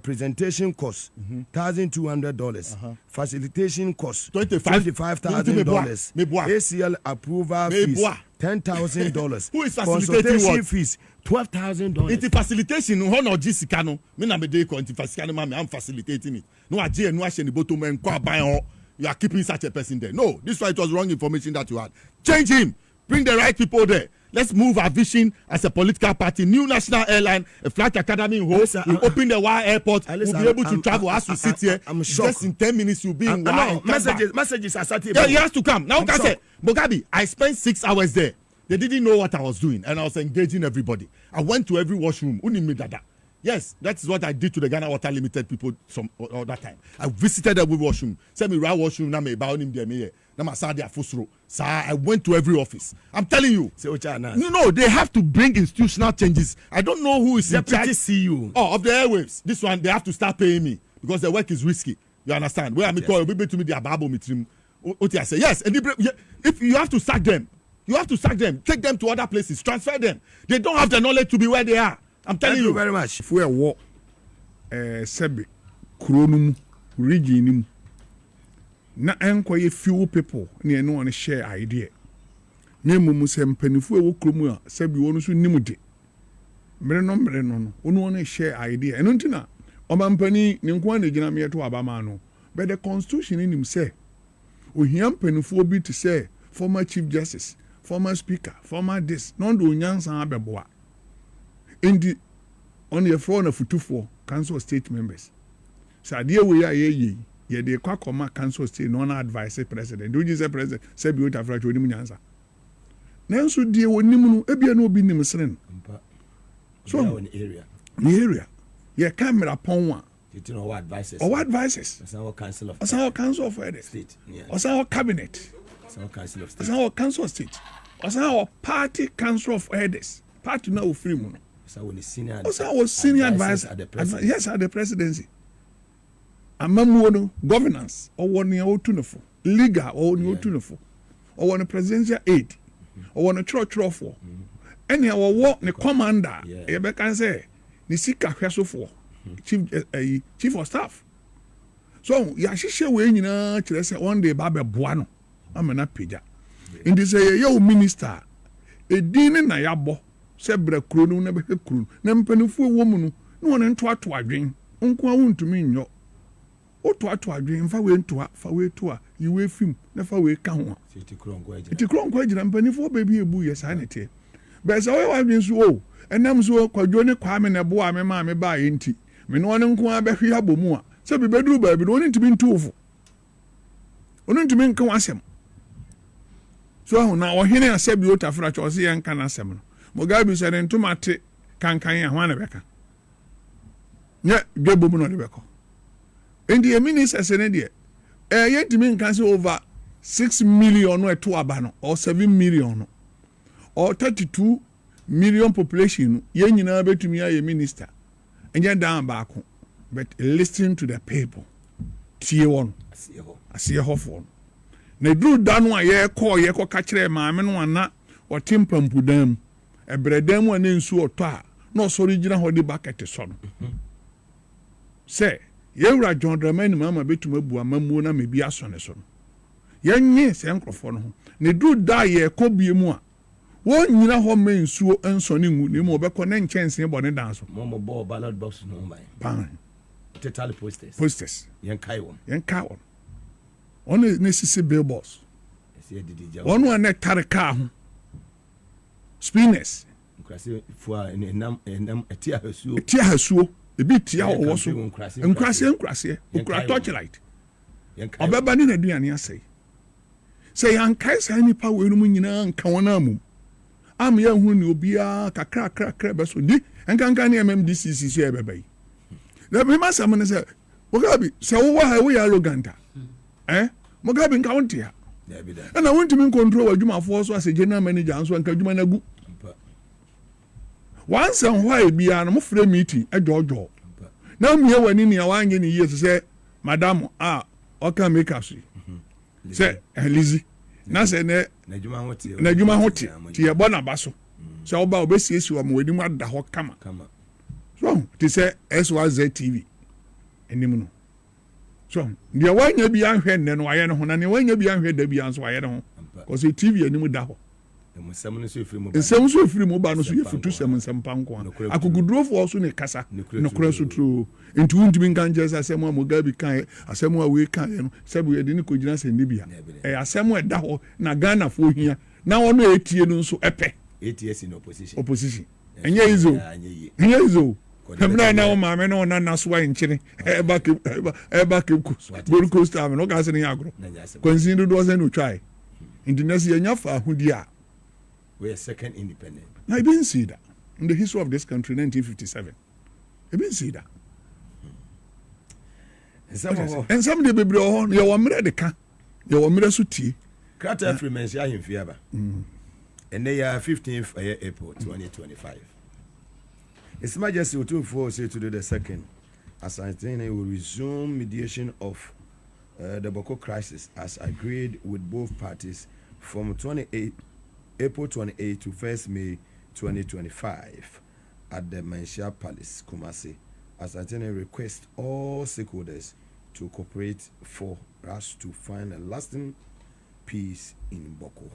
Presentation cost $1,200. Facilitation cost $25,000. ACL approval fees $10,000. Who is facilitating what? Fees $12,000. It's facilitation. Honor Jessica no. Me na me dey facilitating. I'm facilitating it. No aje no ashe ni bottom and kwa buy. You are keeping such a person there. No, this is why it was wrong information that you had. Change him. Bring the right people there. Let's move our vision as a political party. New national airline, a flight academy in Ho. We'll open the Wa airport. We'll be able to travel as we sit here. I'm shocked. Just in 10 minutes, you'll be in Wa. Messages are starting. Yeah, he has to come. Now, can say, Mugabe, I spent 6 hours there. They didn't know what I was doing, and I was engaging everybody. I went to every washroom. Yes, that's what I did to the Ghana Water Limited people some other time. I visited every washroom. Send me right washroom. Now me about him there. I went to every office. I'm telling you. No, they have to bring institutional changes. I don't know who is in charge. CEO. Of the airwaves. This one, they have to start paying me because the work is risky. You understand? Where I'm calling, we to me the ababo mitrim. I say yes, and if you have to sack them, take them to other places, transfer them. They don't have the knowledge to be where they are. I'm telling you very much. If we are Sebi, Kronum, region, na enquire few people near no one share idea. Nemu Musem Penifu Krumu, Sebi wonu nimude. Merenon, one share idea. And untina, Omampani, Ninkwan Jinamia to Abamano. But the Constitution in him say, we hear Penifu be to say, former Chief Justice, former Speaker, former this, non do Yansan Abeboa. On the phone of 2 council state members. So dear we are ye de kwakoma council state non-advised president. Do you say president? Say be without fracture ni answer. Nanso dear we nimu ebia no bi nim sren. So in area. The area. Ye camera pon one. You know what advices? Or what advices? That's our council of state. Yeah. That's our cabinet. That's our council of state. That's our council of state. That's our party council of elders. Party now free mono. Senior advisor at the presidency. Yes, at the presidency. Amamuono governance or one year tuneful, legal or new tuneful, or one presidential aid, or one a church for. Anyhow, what the commander, Ebe can say, Nisika Heso chief of staff. So, Yashisha way in one day Baba Buano, I'm an apija. In this yo minister. edin na yabɔ sɛ brɛ kuro no na bɛhwɛ kuro na mpanimfoɔ wɔ mu no na wɔn ntoato adwen nko a wontumi nyɔ wotoato adwen mfa wei ntoa fa wei toa yiwe fim na fa wei ka ho a ti kuro nkɔ agyina mpanimfoɔ baabi ebu yɛ saa ne teɛ bɛsɛ wɔyɛ wadwen so o ɛnam so kwadwo ne kwame na ɛboa me maa me baa yɛ nti me ne ɔne nko a bɛhwe abɔ mu a sɛ bi bɛduru baabi no ɔne ntumi ntuufo ɔne ntumi nka wasɛm so ahu na ɔhene asɛ bi otafra kyɛ ɔsɛ yɛnka n'asɛm no Mugabe sɛ ne ntoma te kankan a ho ana bɛka nyɛ dwabɔ mu na ɔde bɛkɔ enti yɛ ministers ne deɛ ɛyɛ ntumi nka sɛ over 6 million no ɛto aba no or 7 million no or 32 million population no yɛn nyinaa bɛtumi ayɛ minister ɛnyɛ dan baako but listen to the people tie wɔn aseɛ hɔfoɔ no na duru da no a yɛkɔ ka kyerɛ maame no ana ɔte mpampudan mu ɛbrɛdan mu a ne nsuo ɔtɔ a na ɔsɔre gyina hɔ de bucket sɔ no sɛ yɛwura John Dramani Mahama bɛtumi abu amamuo na mebi asɔ ne so no yɛnye sɛ nkurɔfoɔ no ho na duru da a yɛkɔ bie mu a wɔn nyina hɔ ma nsuo nsɔ ne ngu na mu ɔbɛkɔ ne nkyɛnsee bɔ ne dan so mɔmɔbɔ ballot box no man pan total posters yɛnkae wɔn ɔne ne sisi billboards ɔno a ne tare kaa ho spinners ɛti ahasuo ebi tia ɔwɔ so nkraseɛ okura torchlight ɔbɛba ne n'aduane asɛe sɛ yɛankae saa nnipa wei no mu nyinaa nka wɔn amom ama yɛahunu ne obiara kakrakrakra bɛso di nkanka ne MMDC so yɛbɛba yi na mema sɛm no sɛ Mugabe sɛ wowɔ ha woyɛ arrogant a Mugabe nka wo nte ha ɛna wontumi nkontrol w'adwumafoɔ so asɛ general manager nso nka adwuma no agu wansɛm hɔ a biara no mofrɛ meeting adwɔdwɔ na mmue w'ani nea woanyɛ ne yie sɛ madam a ɔka makeup so sɛ Lizzy na sɛ n'adwuma ho te nti yɛbɔ n'aba so sɛ woba wobɛsiesie wɔ ma w'anim ada hɔ kama so te sɛ SYZ TV anim no so deɛ wanya bi anhwɛ nnɛ no wayɛ no ho na deɛ wanya bi anhwɛ da bi nso wayɛ no ho kɔsɛ TV anim da hɔ nsɛm so efiri mu ba no so yɛfutu sɛm nsɛm pa nko a akogudurofoɔ so ne kasa nokora so turo nti wontumi nka nkyɛ sɛ asɛm a Mugabe kae asɛm a wei kae no sɛ bo yɛde ne kɔgyina sɛ nne bia ɛyɛ asɛm a ɛda hɔ na Ghanafoɔ hia na ɔno ɛtie no nso ɛpɛ opposition ɛnyɛ izo Hemna na o maame na ona na so nkyene eba Cape Coast Gold Coast am no gas ne agro consider do say no try international nya fa ahudi a we are second independent. I didn't see that in the history of this country 1957 I didn't see that and some de bebre ho ye wo mre de ka ye wo mre so tie krata freemency ahemfie aba and they are 15th April 2025. His Majesty Otumfuo say today the 2nd, as I think will resume mediation of the Boko crisis as agreed with both parties from April 28 to 1st May 2025 at the Manshia Palace, Kumasi, as I think request all stakeholders to cooperate for us to find a lasting peace in Boko.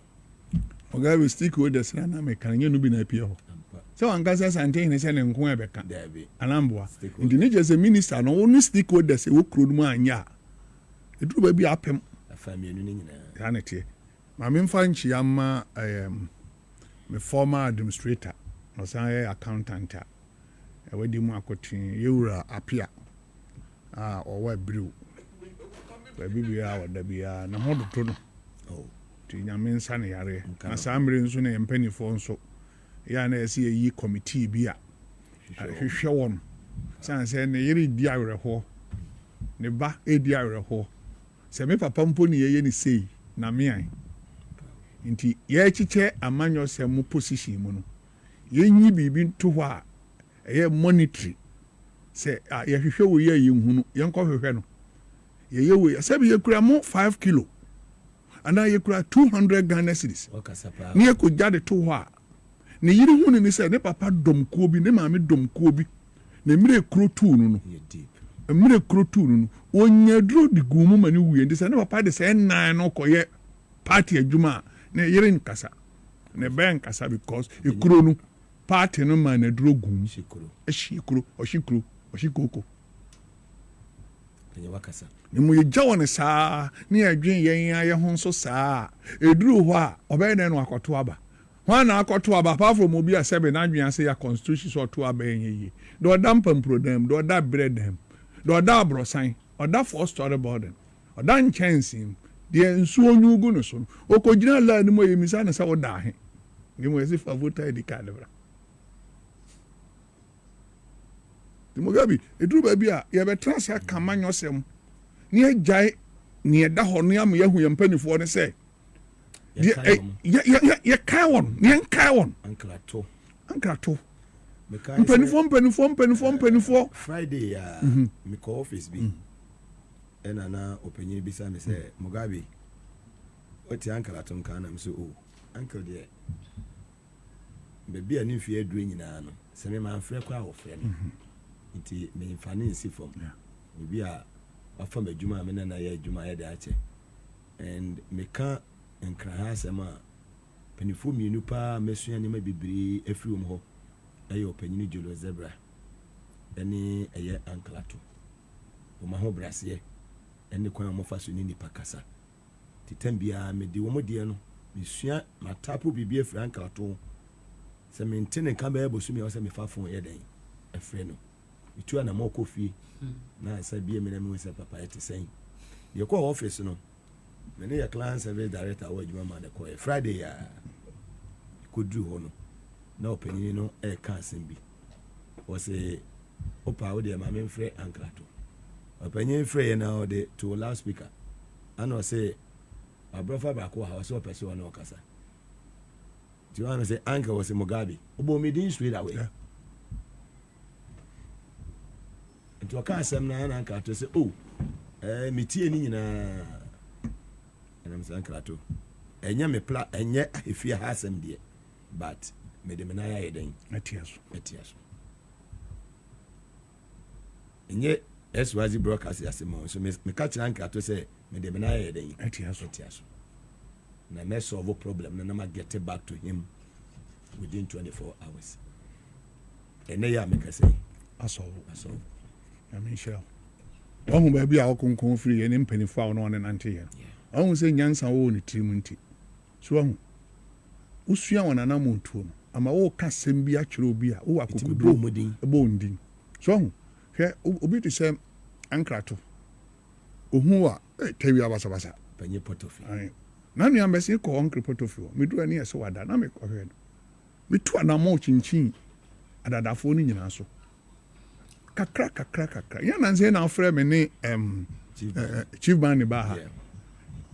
Mugabe stakeholders na mekanyo no bi na pie ho so ankasa sante ne se ne nko ebeka anamboa nti ne jese minister no woni stakeholders e wo kro no mu anya eduru ba bi apem afamienu ni nyina ya ne tie ma me mfa nchi ama me former administrator no say accountant a wadi mu akotin yewura apia a owa brew ba bibia wada bia na hodoto no ti nyame nsa ne yare na samre nso na mpanifo nso ya na ese yi committee bi a hwehwe won sanse ne yiri di awerɛho ne ba edi awerɛho se me papa mpo ne ye ni sei na me an nti ye kyiche amanyo se mu position mu no yenyi bibi nto hɔ a ɛyɛ monetary se ye hwehwe wo ye yehunu ye nkɔ hwehwe no ye we se bi ye kura mo 5 kilo ana ye kura 200 Ghana cedis ne ye ko jade to hɔ a ne yiri hunu ni se ne papa domkuo bi ne maame domkuo bi ne mire kro tu no mire kro tu no onya dro di gumu mani wuye ndi se ne papa de se nan no koye party adwuma ne yiri nkasa ne bɛn kasa because ekuro no party no man na duro gum ehyi kuro Penye wakasa. Ne mo yegya won saa ne adwen yɛn ayɛ ho nso saa eduru hɔ a ɔbɛyɛ na no akoto aba hwan na akoto aba apart from obi a sɛbe na adwen ase ya constitution so to aba yɛn yi do ɔda mpamprodam do ɔda bredam do ɔda abrosan ɔda 4-story building ɔda nkyɛnsim deɛ nsuo nyugu no so okogyina la ne mo yemisa na sɛ ɔda ahe ne mo yɛsi fa voter ID card bra Mugabe eduru ba bi a ye betra se akamanyo sem ne agyae ne yɛda hɔ no am yɛhu yɛ mpanifo ne sɛ ye kai won ne kai won Ankrato mpanifo Friday ya me call office bi ena na openyin bi sa me sɛ Mugabe oti ankrato nka na me so o uncle de bebi ani mfie aduru nyina no sɛ me man frɛ kwa wo frɛ no nti me mfane nsi fam obi a afa madwuma me na yɛ adwuma yɛ de akyɛ and me ka nkran asɛm a panifo mienu pa mesua ne ma bibiri afiri hɔ ɛyɛ opanyin Jolo Zebra ɛne ɛyɛ anklato o ma ho brase ɛne kwan mo fa so ne nipa kasa titambia me de wo mo de no mesua matapo bibiri afiri anklato sɛ me ntene ka ba ebosu me sɛ me fa fon yɛ den afiri no itu ana mo kofi na sa bia me na me se papa ete sen ye ko office no me ne ya client service director wa adwuma ma de ko Friday ya kodru ho no na opanyin no e ka asem bi o se opa wo de ma me mfre ankrato opanyin frɛ na o de to loudspeaker ana o se abrofa ba ko ha o se o pese wona o kasa ti wana se anka o se Mugabe obo me din straight away nti waka asɛm na na nkrato sɛ metie ni nyinaa ɛnam sɛ nkrato ɛnyɛ me pla ɛnyɛ ahefie ha asɛm deɛ but mede me na yɛ den atia so ɛnyɛ SYZ broadcast asɛm so me ka kyerɛ nkrato sɛ mede me na yɛ den atia so na me solve problem na ma get back to him within 24 hours ɛnɛ yɛ me ka sɛ asolve Michelle. Ohu ba bi a okonkon free ye ne mpanifo a no ne nante ye. Ohu se nyansa wo ne tirim nti. So ohu. Usua wona na montuo no. Ama wo ka sem bi atwere obi a wo akokodo ebo ndin. So ohu. Hwe obi to say ankrato. Ohu a tawi abasa panye potofi. Na nua mbese ko onkre potofi. Me du ani ese wada na me ko hwe no. Me tu ana mo chinchin adadafo ni nyina so. kakra ya na nse na afrɛ me ne chief man ne ba ha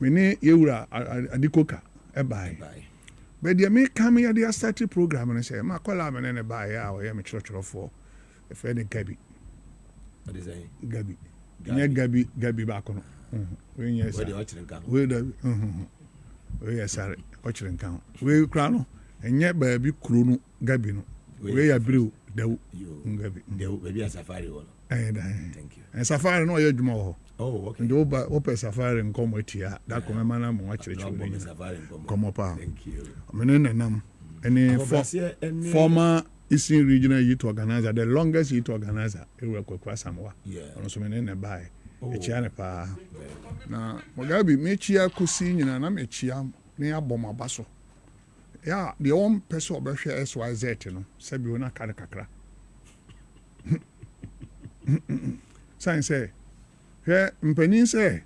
me ne yewura adikoka ɛbae but deɛ meka me yɛde astate program no sɛ makɔla me ne baeɛ a ɔyɛ me kyerɛkyerɛfoɔ ɛfrɛ ne gabi baako no weyɛ sare ɔkyerɛ nka ho wei kora no ɛnyɛ baabi kuro no gabi no weyɛ abirew Dew baby safari won. Thank you. And safari no ye dwuma ho. Oh, okay. Ndo ba open safari nkomo etia. Da koma na mo achirechire. Come up. Thank you. Menene nam. Any former Eastern Regional Youth Organizer, the longest youth organizer ewe kwa Samoa. Yeah. Ono so menene bae. Echia ne pa. Na Mugabe mechia kosi nyina na mechia ne aboma baso. Yeah, the one person obehwe SYZ no sabi wona kare kakra. Sign say, "He mpanin say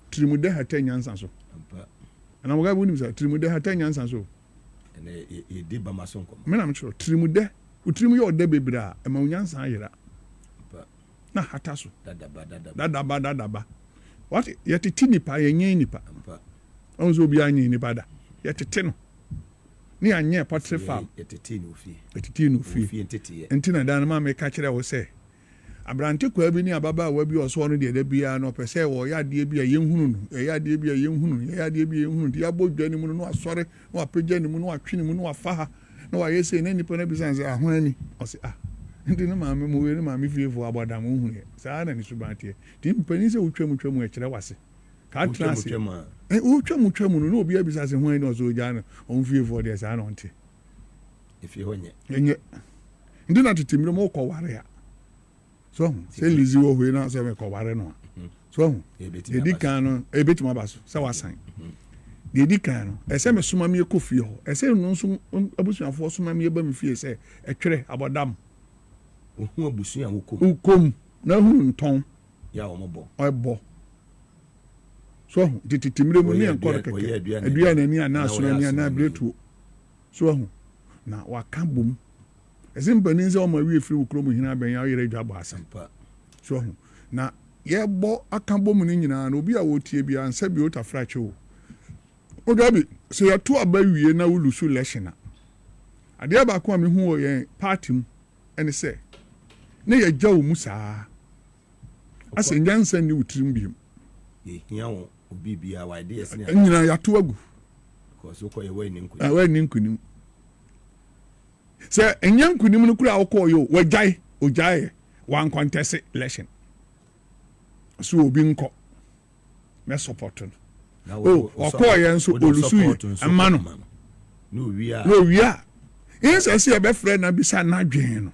trimude hata nyansa so." Ana Mugabe woni say trimude hata nyansa so. Ene e de ba maso nkom. Me na me chiro trimude, utrimu ye oda bebira e ma nyansa ayira. Na hata so. Dadaba. What yet tinipa ye nyen nipa. Onzo obi anyen nipa da. Yet no. Ni anye potre farm etete no fie enti na dan ma me ka kire wo se abrante kwa bi ni ababa wa bi oso no de da bia no pese wo ya de bia yenhunu ya de bia yenhunu ya bodwa ni mu no asore no apagya ni mu no atwe ni mu no afa ha no wa yese na nipa na bi sanse ahwani o se enti no ma me mu we ni ma me fiefo abodam hunu sa na ni subante ti mpani se wotwam e kire wase ka trase o twa mu no obi abisa se hwan no so gya no on fie for there sa no nte if you honye enye ndi na tetemire mo ko ware ya so se lizi wo hwe na se me ko ware no so edi kan no ebetima baso se wasan de edi kan no ese me soma me ko fie ho ese no nso abusuafo soma me ba me fie se etwere abodam ohu abusua wo kom na hu nton ya o mo bo obo so tetemire mu ni enkor keke adua na ni ana so na ni ana bretu so na waka bom ezimpanin se o ma wie firi wukrom hina ben ya yere dwa baasam so na ye bo aka bom ni nyina na obi a wotie bia ansa bi ota frache o Mugabe se ya to aba wie na wulusu election ade ba ko me hu o ye party mu ene se ne ye gyawo mu saa ase nyansa ni wutrim biem ye hia wo obi bia wa ideas ni nyina ya to agu because wo ko ye wa ni nkuni wa ni nkuni se enyan nkuni mu kura wo yo wajai ojai wan contest election so obi nko me support no okoye nso olusu ama no wia insa se be frɛ na bisa na dwen no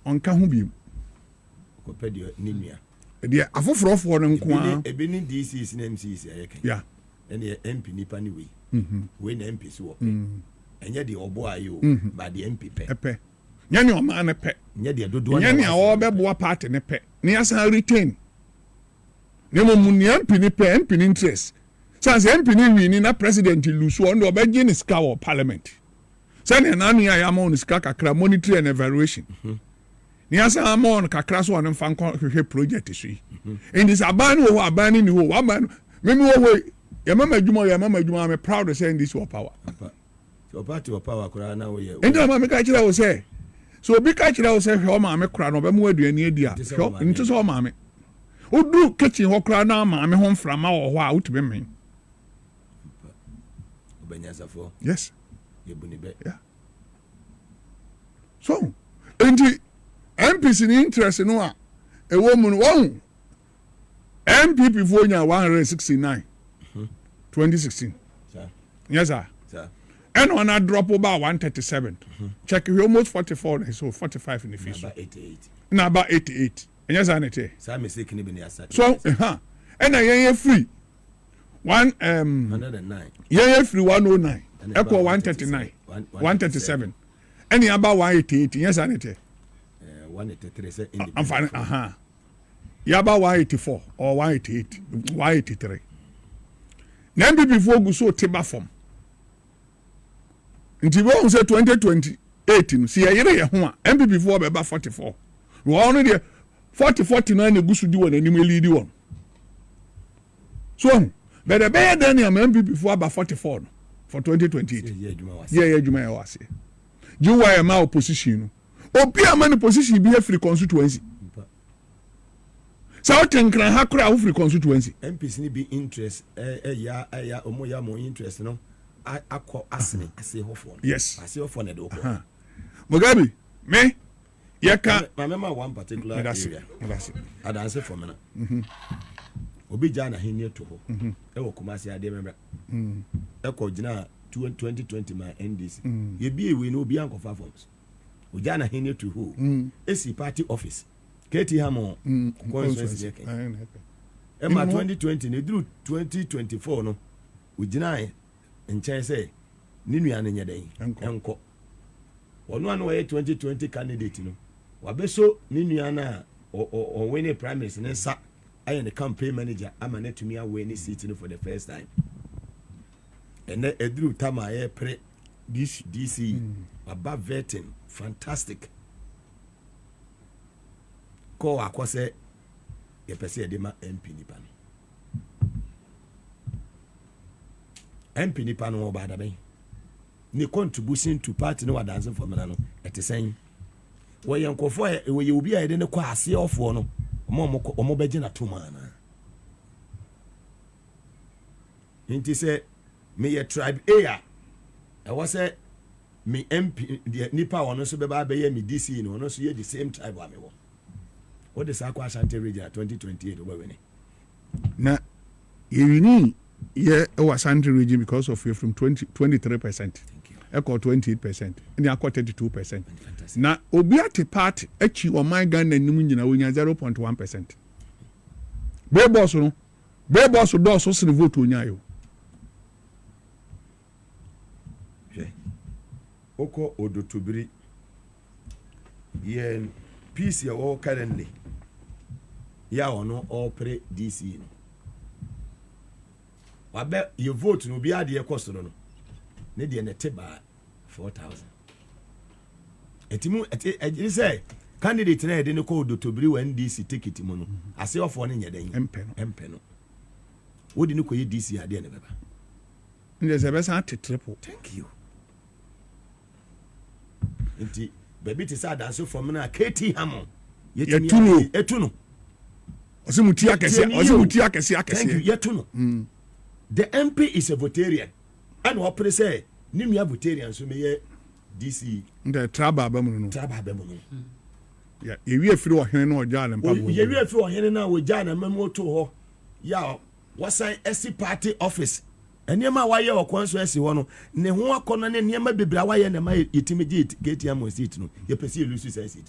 onka ho bi ko pedio nimia de afofrofo no nko a ebi ni DCs na MCs ayeke ya ene MP nipa ni we we na MP so wo enye de obo ayo ba de MP pe nyane o ma na pe nye de dodo nyane a wo beboa party ne pe ne asan retain ne mo mu ne MP ni pe MP ni interest sanse MP ni wini na president lusu on do be gin ska wo parliament sane na anu ya ma on ska kakra monitoring and evaluation ni asan ama on kakra so on fan hwehwe project so yi in this aban wo aban ni wo aban memi wo ya mama adwuma I'm proud of saying this for power so party of power kura na wo ye enda ma me ka kira wo say so obi ka kira wo say hwe o ma me kura no be mu aduani adi a hwe nti so o ma me odu kitchen ho kura na ma me ho mframa wo ho a utube men obanyasafo yes ye buni be yeah so enti MPs ni interest no a ewo mu no MPP for nya 169 2016 sir yes sir and on a drop about 137 check you almost 44 so 45 in the fish about 88 na about 88 and yes anete sir mistake ni be ni asat so and I free 109 yeah free 109 equal 139 137 and about 188 yes anete 183 say independent yeah about 184 or 188 183 na MPP for go so tiba form nti wo say 2028 no si yere ye ho a MPP for be ba 44 wo no de 40 na gusu di won anim lead won so but the better than am MPP for about 44 no for 2028 yeah adwuma ya wase you why am opposition no obi am position bi free constituency so tenkran hakura wo free constituency MPs ni be interest ya omo ya mo interest no akọ asene ase hofo yes ase hofo na do ko Mugabe me yeka mama one particular area adanse for me na obi ja na henie to ho e wo Kumasi ade membra e ko gina 2020 my NDC ye bi ewe no obi ankofa forms o ja na henie to ho esi party office keti hamo constituency e ma 2020 ne duru 2024 no o gina nchen say ni nua ne nyeden enko onu anu we 2020 candidate no wabeso ni nua na o win primaries ne sa aye ne campaign manager ama na tumi away ni seat no for the first time and edru tama ye pre DC above vetting fantastic ko akose ye pese e de ma MP nipa no MP nipa no oba da ben ni contribution to party no wadanse for me no etesen wo ye nkofo wo ye obi a de ne kwa ase ofo no omo beje na to mana nti se me ye tribe A e wo se me MP nipa wono so be ba be ye me DC no no so ye the same tribe wa me wo what the Sakwa Ashanti region 2028 oba we ne na You need Asante region because of you from 23%. Echo 28%. And you 32%. Now, Obiate party, echi or my gun and Numunina win 0.1%. Be boss no. Be boss do so se vote onyayo. Oko odotobiri. Yen peace ya all currently. Ya ono all pre DC no. Wabe you vote no be ade cost no. Ne de nete ba 4,000. Etimu eti say candidate na de ne ko odotobiri wa NDC ticket mu no. Ase ofo ne nyeden. MP no. Wodi ne ko ye DC ade ne beba. Nje se besa triple. Thank you. Inti baby ti sa dance from na KT Hamon. Yetuno. Osimuti akese. Thank you. Yetuno. The MP is a Votarian. And what pre say, Nimia Votarian so me DC. The traba abamu no. Yeah, we afiri ohene no oja na mpabu. Ye we afiri ohene na oja na memo to ho. Ya, wasan SC party office. Eniema waye okwanso esi ho no ne ho akona ne eniema bebra waye na ma yetimege gate am seat no ye pese lusu say seat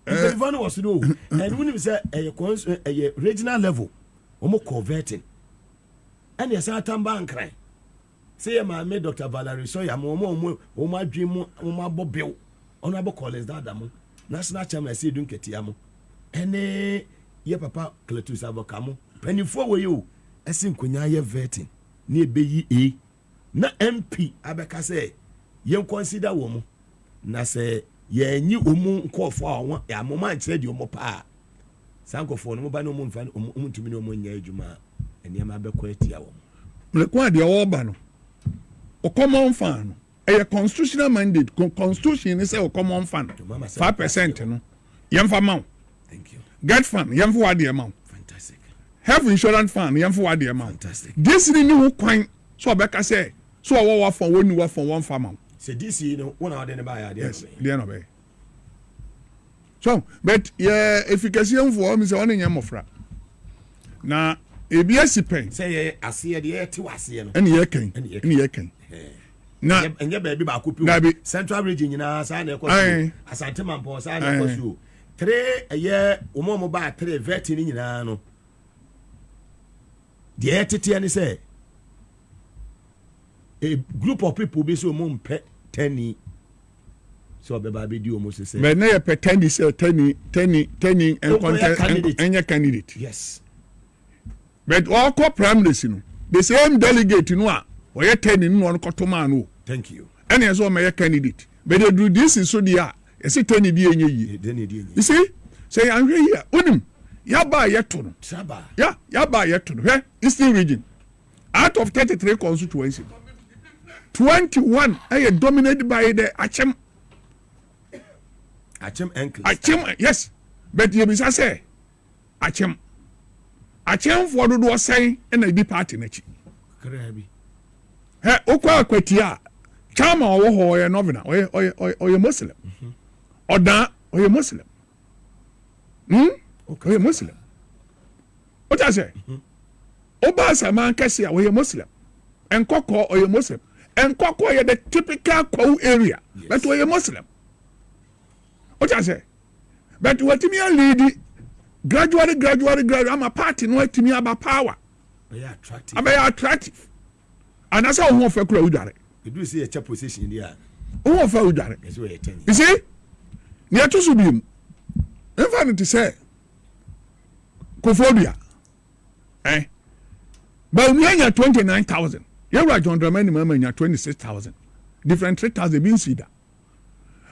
no the was no and when we say a regional level omo converting and yes atamba ankran say ma me Dr. Valerie so ya mo adwi mo abobel honorable Collins Dadamo national chairman say dun ketia mo ene ye papa Cletus Abokamo penifo we you esin konya ye vetting na ebeyi e na MP abeka say ye consider wo mu na say ye nyi omu nkofo awon ya moma nkire de omo pa sankofo no mo ba no mo mfa omo ntumi no mo nya adwuma eniam abekọ atia wo le kwa de wo ba no o common fan a constitutional mandate constitution is a common fund 5% no yemfa maw. Thank you. Get fund yemfa wa de maw. Health insurance fund yemfo wa de amount. Fantastic. This ni who kwan so obeka say so wa for wonu wa for one farmer. Say this you know one hour den buy yes, dey no be. So but yeah efficacy yemfo me say one nyam ofra. Na ebiasi pen say ase de te wase no. Ene ye kan. Na enye ba bi ba kopi central region nyina sa na ekoso. Asante Mampo sa na ekoso. 3 ye omo ba 3 vet ni nyina no. The entity and say a group of people be so mum pet 10 so be do almost say but na pet 10 say 10 and contest any candidate. Yes, but all co primaries no the same delegate no a we 10 no on kotoma no. Thank you. And as my candidate but they do this in so dia you see 10 di enye yi you see say I'm here unim yaba yeto no traba yaba yeto no Eastern region out of 33 constituencies 21 are dominated by the Achem enclave. Yes, but you bisa say Achem for do say and a be party nachi krebi okwa akwatia chama wo ho novena o Muslim oda o Muslim okay Muslim what I say oba sama kase a we Muslim enkoko o Muslim enkoko ye the typical Kwau area yes. But we Muslim what I say but what me lead gradually I'm a party no to me about power be attractive and that's how who for kura udare you do see a chair position there who for udare you see near to subim in to say Kofodia but we are 29,000 you are John Dramani mama 26,000 different 3,000 been see that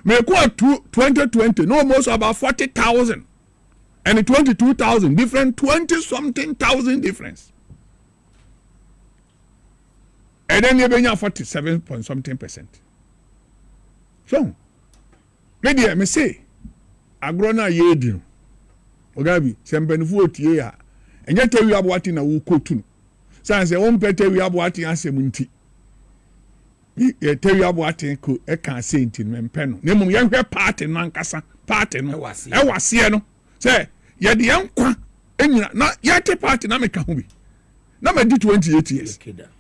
me ko 2020 no almost about 40,000 and 22,000 different 20 something thousand difference and then you been 47 point something %. So media me say agrona yedi Mugabe sempenifu otie ya enye tewi aboati na wo kotu sanse won pete wi aboati asemunti ye tewi aboati ko e kan senti mempe no nemum ye hwe party no ankasa party no e wase no say ye de yankwa enyina na yɛte party na meka ho bi na me di 28 years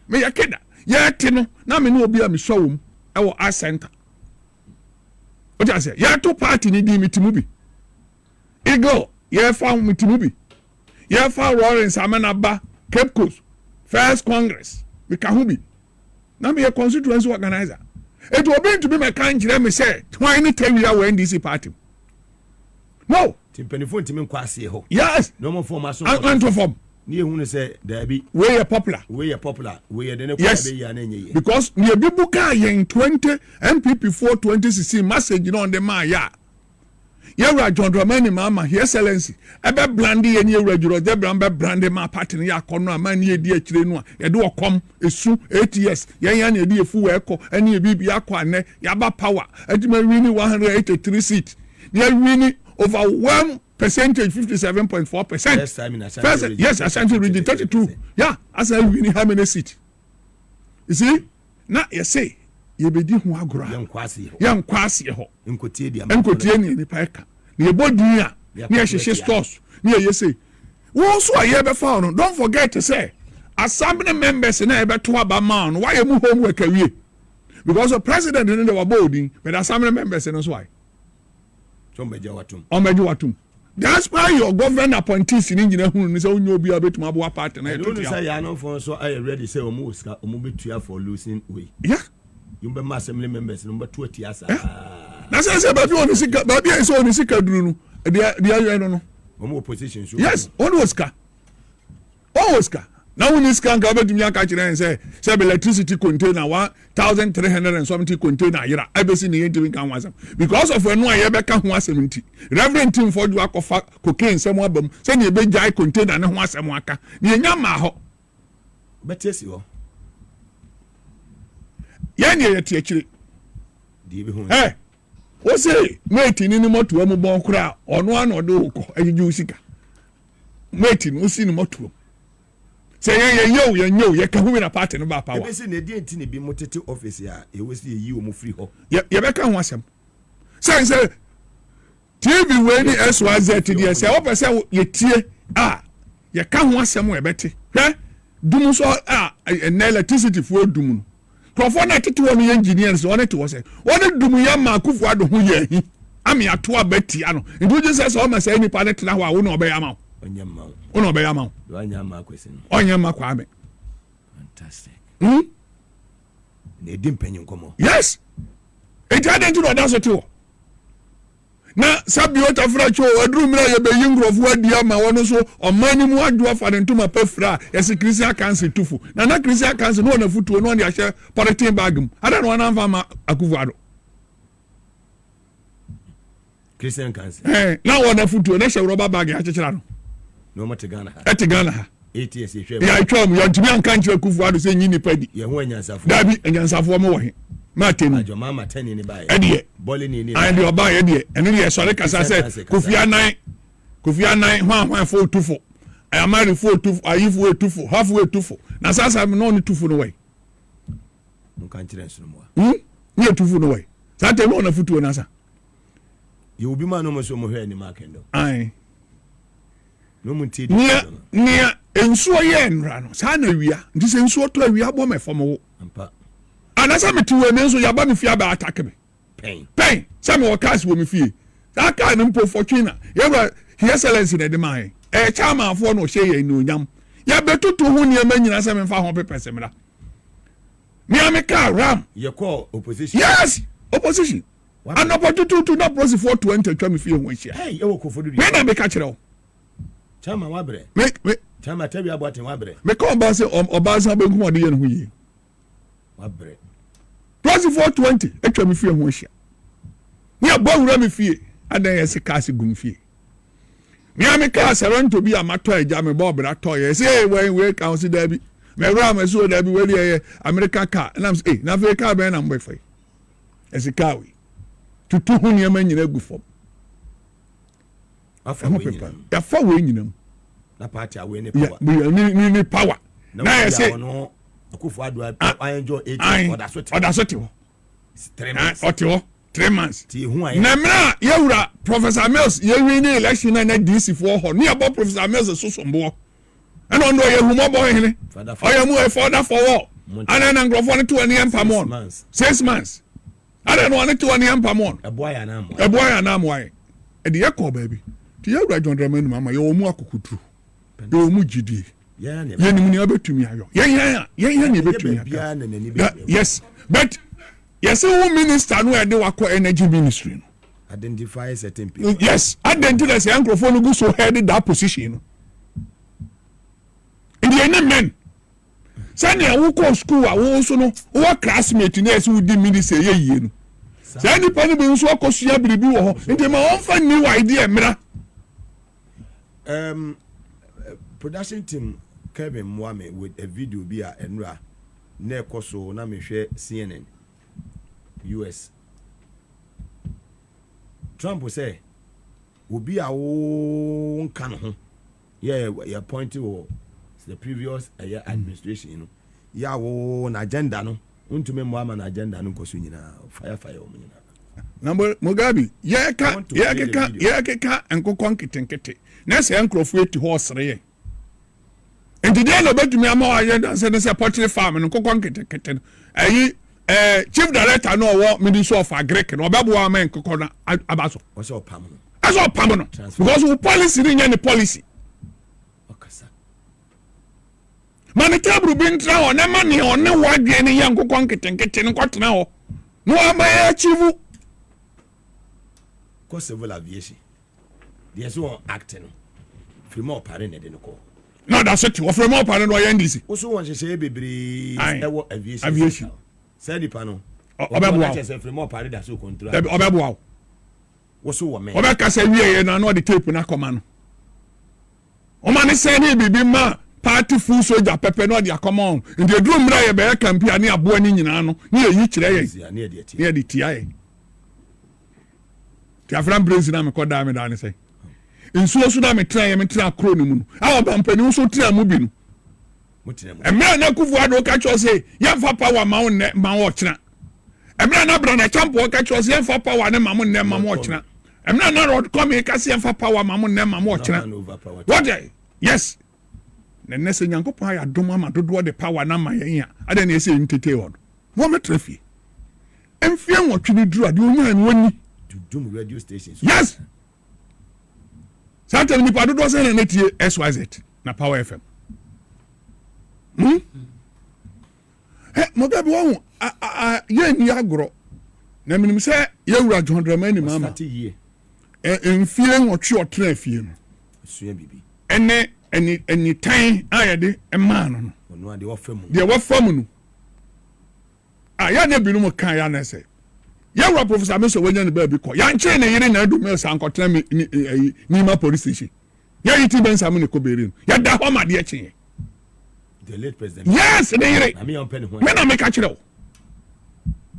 me yakeda yɛte no na me no obi a me so wom ɛwɔ art center o ja say yɛto party ni di mitimu bi Eagle yɛfa mitimu bi yɛfa Lawrence Amenaba Cape Coast First Congress we ka ho bi na me constituency organizer it will be to be my country me say why any tell you our NDC party no timpani ntimi nkwase ho yes no more form aso anto form ni ehunu say there be we popular we de ne kwa yes. be ya na enye Because near bibuka yen 20 MPP 4 2016 message on the man ya Yewra John Dramani Mahama His Excellency ebe blandi ye yewra juro de brand brand ma party ne yakono amani ye di akire no ye de okom esu 8 years yen ya na di efu we ko ene e bibi akwa ne yaba power adima wini 183 seat ne wini over 1 percentage 57.4%. First time in Ashanti yes, Ashanti region 32. Yeah, as I win how many seats? You see? Now you say you be di ho agora. Yan kwase ho. Enkotie ni paeka. Ni body a ni ehhehye stores. Ni you say. Wo so aye be fa no. Don't forget to say assembly members na e be to aba man. Why you homework awie? Because the president in the boarding, but assembly members no so why. Watum. That's why your government appointees in engineer who say onyo obi abetum abo party na you say ya no for so I ready say omo betua for losing way. Yeah. You be assembly members number 20 asa. Na say baby on sika baby say on sika duru no. They no. Omo opposition so. Yes, on Oscar. Oh Oscar. Now when this can government me aka kire say electricity container 1370 container yira abesi ne yenti kan wasam because of enu aye be ka ho asem nti reverend team for you akofa cocaine sem abam say ne be jai container ne ho asem aka ne nya ma ho betesi ho ye ne ye tie kire di be ho o say mate ni moto am bon kura ono ano de ukọ agiju usika mate no si ni moto say ye ka hu na party no ba power e be say na die ntini bi motete office ya e we say yi o mo free ho ye be ka ho asem say TV we ni SYZ dey say o person ye tie ye ka ho asem we bete hwe dum so na electricity fu dum no crofo na tete won ye engineers on it was say won dum ya ma kufu ado ho ye hi ami ato abati ano ndu je say so ma say ni pa ne tena ho a wo na obey ama onyamma ono obey ama onyamma kwesi onyamma kwa ame fantastic ne dim penyin komo yes e jade ntu no da so to na sabi o tafra cho aduru mira ye be yingrofu adi ama wono so omani mu adu afa ne ntuma pafra yes Christian cancer tufu na Christian cancer no na futuo no na ahye polythene bag mu ada no na mfa ma akuvu ado Christian cancer na wona futuo na hye rubber bag ya chechera no no mate Ghana ha eti Ghana ha 8 years ehwe ya twam ya ntimi anka nche akuvu ado se nyini padi ye ho anyansafo dabi anyansafo mo wo he Martin ajo mama 10 ni bae edie boli ni and the oba edie enu ye sore kasa se Kofi Anan hwan fo tufo ayamari fo tufo ayifu tufo halfway tufo na sasa no ni tufo no way nka nkire nso mo ni tufo no way sate no na futuo na sa ye obi ma no mo so mo hwe ni makendo ai no mo ti ni ensuo ye nra no sa na wia nti se ensuo to awia bo me fom wo ampa anasa metiwe me nso yaba me fia ba attack me pain some of cars wo me fie that kind of fortuna yewra His Excellency na de mai chairman for no hye ye no nyam ya betutu hu ne ma nyina se me fa ho pepese mra me ameka ram ye call opposition yes opposition and opportunity to not process for 20 twa me fie ho hia hey e wo ko fodu me na me ka kire wo chairman wa bre me chairman tabi aboaten wa bre me ko ba se obaza be nko de ye no hu yi wa bre process for 20 etwa me fie ho hia ni abawura me fie adan ye se kasi gum fie me ameka seranto bi amato eja me bo bra to ye say we can see there bi me ram so there bi we ye American car na say na fe car be na mbo fe esika we tutu hu ne ma nyina gu fom afa we nyina ya fa we nyina na party awe ne power ni power na ye say akufo adu I enjoy 8 oda so ti wo oti wo 3 months. Na mra yewura Professor Mills yewi ni election na DC for ho. Ni about Professor Mills so sombo. And on do ye humo boy hene. Oya mu e further for war. And then ngrofo ne to ani empamon. 6 months. And then one to ani empamon. A boy anam. A boy anam why. E de yakọ baby. Ti yewura John Dramani mama ye omu akokotru. Ye omu gidi. Yeah, ye ni mu ni abetumi ayo. Ye ni betumi. Yes. But yes, who minister no ede wako energy ministry no. Identify certain people. Yes, identify say microphone go so head that position no. In the end men. Sani a wo ko school a wo so no, wo classmate na ese wo di minister ye yie no. Sani pa no be so akosua biribi wo ho. Nti ma won fa new idea mra. Production team Kevin Mwame with a video be a enra na ekoso na me hwe CNN US. Trump will say obi a wo nka no ho yeah pointing to the previous administration you know ya wo na agenda no untume Muhammad na agenda no koso nyina fire o nyina number Mugabe ye ka enkokon kitenkete na se enkrofo eti ho sere and the day no betumi ama wa agenda say poultry farm no kokon kitenkete ayi chief director no wo ministry of agric no obebo wa men kokon abaso o se opam no aso opam no because we policy ni any policy okasa mane tabru bintra ho na mane ho ne wadwe ne yan kokon kitenkete no kwotena ho no ama ya chivu ko civil aviation the so acting free more pare ne de no ko no that's it we free more pare no Eei NDC o so won hye bebre ewo aviation said pano obebo wa say free more pare da so control obebo wa wo so wo me obeka say wie na no de tape na koma no o ma ne say ni bibi ma party full soldier pepe no de akoma on ndi drum mra ye be campaign ni abo ani nyina no ni eyi kire ye ni de tia ye ti afran brains na me koda me da ne say nsuo so da me tran ye me tran akro ni mu no awo bampani so tran mu bi no emra na kufu ado ka cho say ye fa power ma won ne ma wo kira emra na bra na champo ka cho say ye fa power ne ma mo ne ma mo kira emra na road come ka say ye fa power ma mo ne ma mo kira what yes na nese nyankopon ya dom ama dodo de power na ma yen ya ade na ese ntete won wo metrafi emfie nwotwe duru ade onya an woni dum radio stations yes Satan ni padu do se na netie SYZ na Power FM Mugabe won ye ni agro na minim se yewura John Dramani mama emfie nwotwe otra afie no sua bibi eni tan ayede ema no no de wofam de wofam no ya na binum kan ya na se ya wa Professor Meso wanya ne ba bi ko ya nche ne yire na adu me san kotra ni ma police station ya yiti ben samu ne ko berin ya da ho ma de eche the late president yes ne yire na me on pen ho me na me ka kire o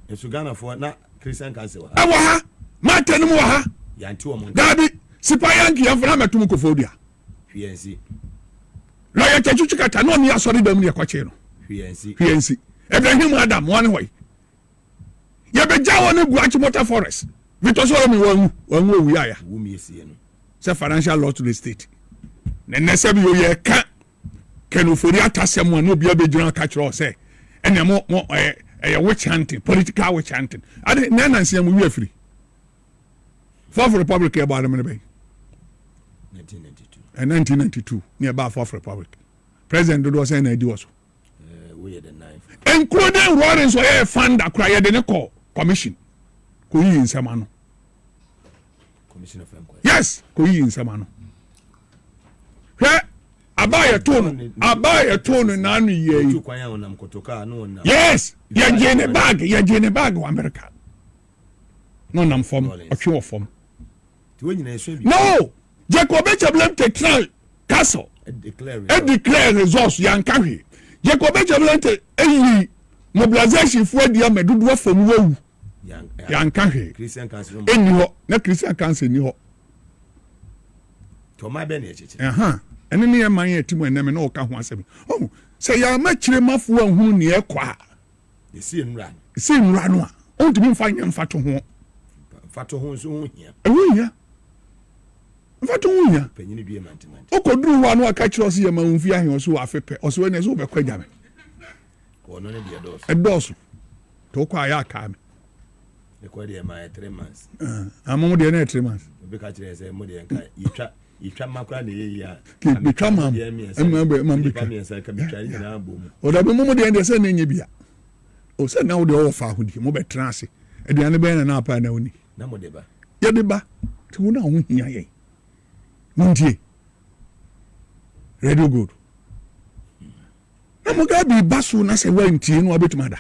esu Ghana for na Christian council wa ha ma tanum wa ha ya nti o mo gabi sipayanki ya fana metum ko fodia hwiensi la ya chachu kata no ni asori dam ne kwache no hwiensi Ibrahim Adam one way ya be jawo ne guachi motor forest Victor Solomi wanwu owi aya wumi esie no say financial loss to the state na nese bi yo ye ka kenofori atasem anu obi abegyina ka kire o say ene mo witch hunting political witch hunting ade na nanse mu wi afiri Fourth Republic about them in 1992 near Bar Fourth Republic. President Dodo was an idea also. We had the knife. Including Lawrence or a fund that cried the call commission. Koi in Samano. Commission of Inquiry. Yes, Koi in Samano. Here, I buy a tone and none ye. Yes, you're getting a bag of America. No, I'm from a cure from. No, Jacob Benjamin take trial castle. Declare resource young carry. Jacob Benjamin take any mobilization for the Amedu from Woo. Young carry. Christian Council. Anyhow, no Christian Council, anyhow. To my benefit. And any of my team and them and all can once. Oh, say I met him off one who near qua. The scene ran. Same run. Oh, to be fine and fat to home. fato ho so ho hia fato ho hia panyini due mantement okoduru wa no aka kire osi ya ma mfi ahe oso afepe oso ne so be kwagya me ono ne de edoso to kwa ya aka me e kwa de ma 3 months amomo de na 3 months be ka kire se mo de nka yitwa makra de ye ya bitwa mam mam bitwa mi ensa ka bitwa ni na abom o da be momo de se na nya bia o se na wo de o fa hodi mo be trance aduane be na apa na oni na mo de ba ye de ba ti wo na ho hia ye muntie radio good na Mugabe baso na se wantie no abetumada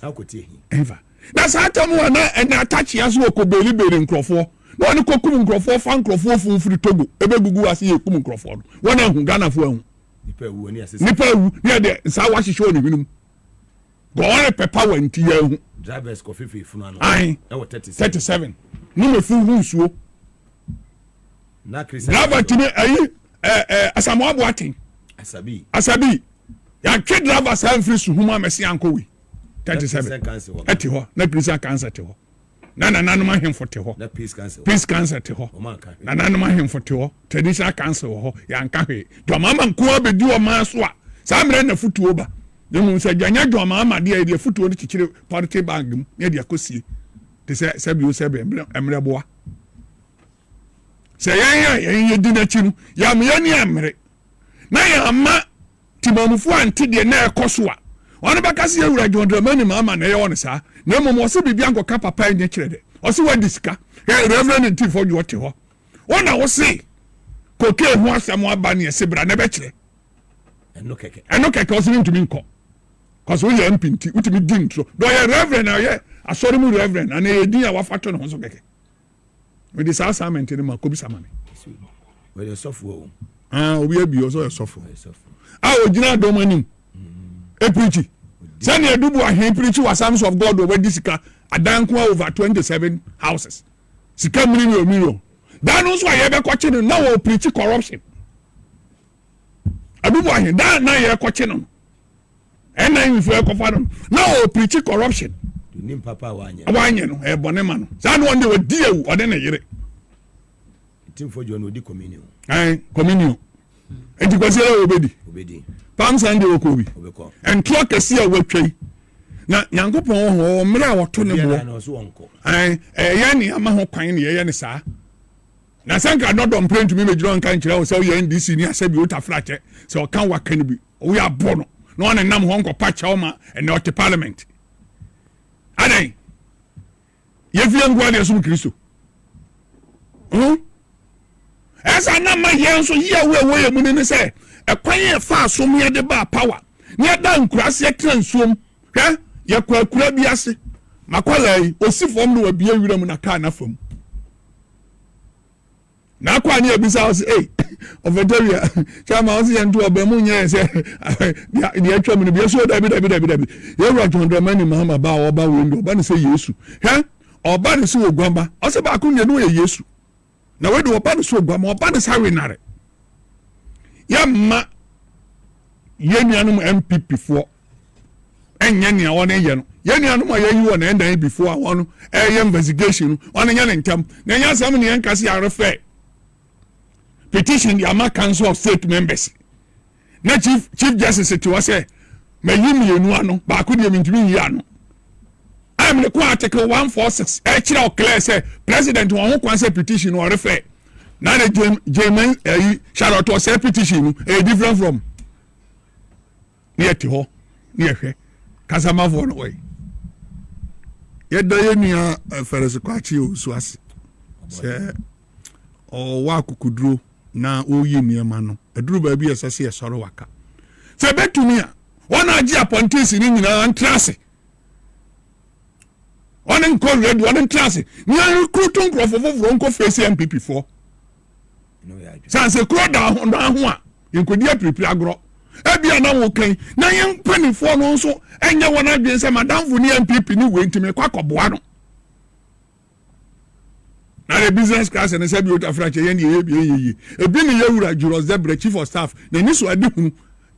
akotie hi eva na sa tamu na attach ya so ko beli nkrofo na oni kokum nkrofo fa nkrofo funfuri Togo ebe gugu ase ye kum nkrofo no wona hu Ghana fo ahu nipa wu oni asese nipa wu ne de sa wa hihye oni hwinum go on pepa wanti ya hu drivers ko fifi funu ano ai e wo 37 ni me fu hu suo na Christian driver timi ayi asamo aboaten asabi ya twe driver sa mfiri su huma mesi ankowi 37 ati ho na Christian cancer te ho na nanum ahemfo te ho na peace cancer te ho na nanum ahemfo te ho traditional cancer ho ya nka hwe do mama nko abedi o ma so a sa mre na futuo ba nemu se ganya do mama de futuo no chichire party bag mu ne de akosie te se bi o se be emre boa se yan di na chiru ya me yani amre na ya ma timamufu anti de na ekoso a ono bakase ewura John mama na ye won sa na momo se bibia nkoka papa nye kire de o se wa disika reverend nti fo ju ote ho wona wo se koke hu asamo aba ne se bra na be kire eno keke o se ntumi nko cause we MP nti utumi di ntro do ye reverend na ye asori mu reverend na ye din ya wafato no so keke we di sa assignment ni ma ko bi sama me we dey suffer obi abi o so ye suffer ogina do manim preach sani edubu ahen preach was Psalms of God over disika adanko over 27 houses sika million dan so aye be kwache no na wo preach corruption edubu ahen dan na ye kwache no ena infu e kofa no na wo preach corruption nim papa wanye no e bone ma no sani won de wo die wu ode na yire timfo jo no di communion communion enti kwase obedi Pam Sunday okobi and clock esi a watwai na Nyankopon ho mra woto ne bo ya ni ama ho kwan ne ye ne saa na sanka no don pray to me mejiro nka nkira wo se Eei NDC ni asabi otafrache se o kan waka ne bi wo ya bo no na one nam ho nko pacha o ma and not parliament adan ye fi ngwa ne so Kristo esa na ma ye nso ye wo ye mu ne se ekwan fa asom ye de ba power ne da nkurase transom hwe ye kwakura bi ase makwala yi osifom no wabie wiram na ka na fam na kwa ne abisa os ovetoria chama os ye nto obamu nye se de atwa mu bi so da bi ye wura John Mahama ba oba window ba ne se Yesu hwe oba ne se ogwamba o se ba ko ne no ye Yesu na we de oba ne se ogwamba oba ne sa winare yamma yenuanum NPP fo enya ne won ye no yenuanum ayi won na before awon investigation won nya ne ntam na nya sam ne yankase arefe petition the Ama Council of State Members na chief justice to say mayimi yenuano ba ko de mintimi yi ano am the article 146 kira o clear say president won ho kwan say petition or refer na the German Charlotte was a petition different from near to ho near hwe kasama for no way yeda yenia ferese kwachi o so ase se o wa kukuduro na oyi niema no eduru ba bi esese ye soro waka se betumi a wona agi appointees ni nyina antrase wona nko ready wona antrase ni recruit nkrofofoforo nko face NPP for sanse kro da ho a yenkodi apripri agro ebia na wo kan na yen panifo no nso enye wona adwen se madamfo ni NPP ni we ntime kwakoboa no na the business class and say bi otafrache yen ye ye ebi ni yewura juro zebra chief of staff na ni so ade hu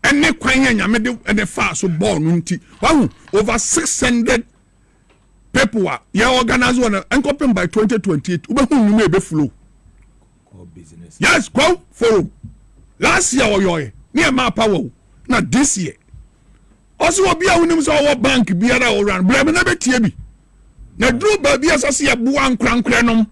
ene kwan ya nyame de fa so ball no nti wahu over 600 people are organize one and copy by 2028 ube hu nume ebe flow business. Yes, go forum. Last year or yoy near my power. Not this year. Also be a winning so bank be a run. Blame never TB. Now drew baby as I see a buan crank cranum.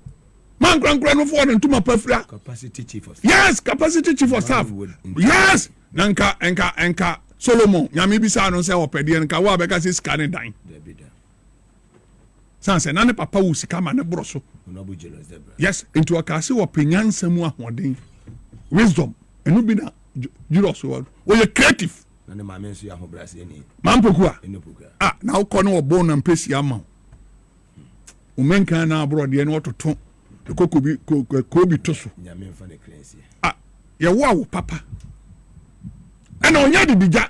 Man crank cranum for and to my perfect capacity chief of staff. Yes, capacity chief of staff. Yes, Nanka enka Solomon. Yami bisa no say opedi enka wa beka say scanning dine. Sanse nane papa wo sika ma ne broso. Yes, into akase wo penyansa mu ahoden. Wisdom. Enu bi na juros wo. Wo ye creative. Na ne ma men so ya ho brase eni. Mampoku a. Ah, na wo kono wo bon na mpesi ama. O menka na abroad ye no toton. De kobi toso. Nyame mfa ne cleanse. Ah, ye wo papa. Ena onya de bija.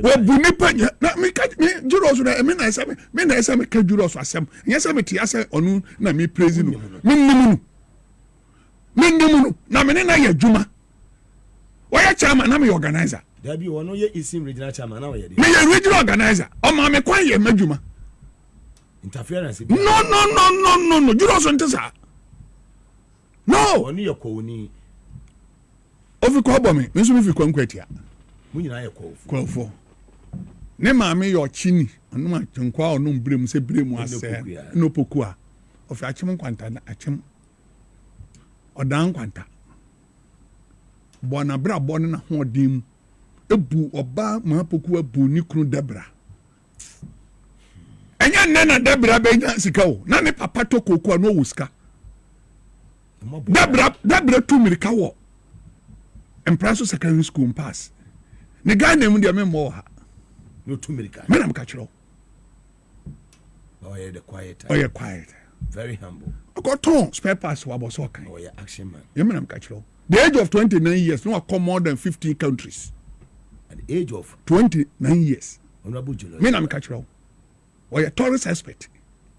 Wo bu nipa na me ka me juros na me na esa me ka juros asem nyesa me ti ase onu na me praise no me nimu na me na ya juma wa ya chairman na me organizer da bi wono ye isim regional chairman na wa ye me ye regional organizer o ma me kwan ye madjuma interference no juros ntesa no oni ye ko ni ofi ko bo me nso me fi kwankwatia munyina ye kwafo ne maame yo chini anu ma twankwa onu brem se brem ase no poku a ofi achim kwanta na achim odan kwanta bona bra bona na ho odim ebu oba ma poku abu ni kunu debra enya nne na debra be nya sika o na ne papa to koku no wuska debra tu mirika wo Empraso secondary school pass ne guy name dia me mo ha no to America me na me ka kiro oh yeah the quiet very humble got ton spare parts wa boss okay oh yeah action man me na me ka kiro the age of 29 years no come more than 15 countries at the age of 29 years honorable Julius me na me ka kiro oh yeah tourist expert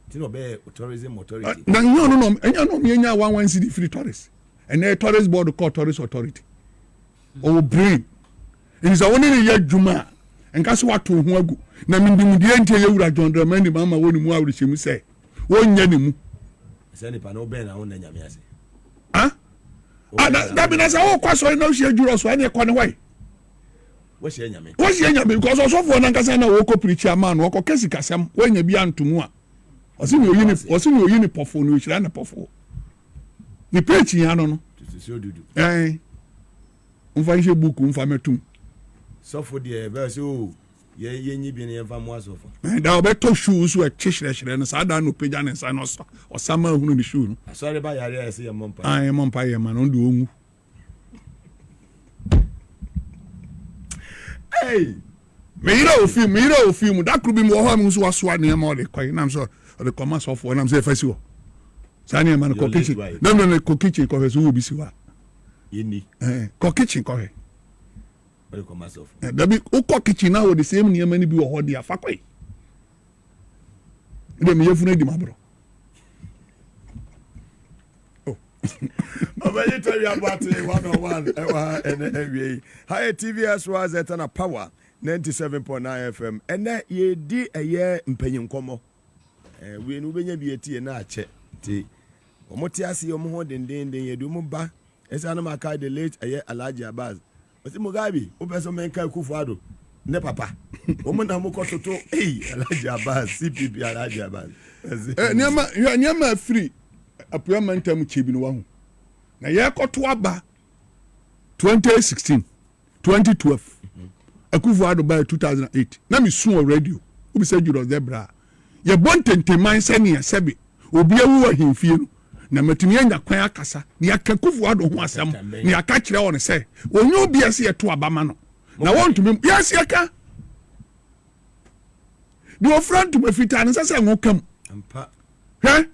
tino be tourism authority na no me nya 11 city free tourist and the tourist board called tourist authority or brain inza woni ne ya djuma enka so wato ho agu na mindimudie ntie ye wura John Dramani mama woni mu awre chemu se wonya ne mu se ni pa no be na won na nyame ase da bi na se wo kwaso na hye djuro so ene ko ne wai wo hye nyame because osofo na nkasa na wo ko preach ama no ko kesi kasam wonya bi antumu a osimi oyi ni pofo no hira na pofo ni preach ya no so dudu mfa hye buku mfa metum sofo de be so ye nyi bi ne mfa mo asofo da obeto shoes we chishire no sa da no peja ne nsa no so osama hunu ni shoe no asore ba yare ese ye mompa mompa ye man ndo onwu hey me ira ofim da kru bi mo ho am so waso ne ma o de koy nam so o de koma so fo nam se fasi wo sa ne man ko kitchen no ko kitchen ko so wo bi si wa yini ko kitchen ko he o koma so fo da bi o ko kitchen na wo the same ne ma ni bi wo ho dia fa koy de me yefunu di mabro Obaye tell you about 101 NWA. Hi TVS was at na power 97.9 FM. And ye di eye mpanyin komo. We no benya bi etie na ache. Ti omoti ase omo ho denden ye du mu ba. Esa na maka the late eye Alhaji Abbas. Osi Mugabe, o peso menka Kufuado. Ne papa. Omo na mu kototo. Alhaji Abbas, CPP Alhaji Abbas. Nyama free. Appointment chibi no wahu na yekoto aba 2016 2012 Akufuado by 2008 na me su on radio obi say juro zebra ye bontenteman sene sebe obi awu ahimfie no na matumi anya kwan akasa na Akufuado ho asem na aka kire won say onyo obi ase ye to aba ma no na wontumi yes ye ka di ofrant me fita na sase ngokam ampa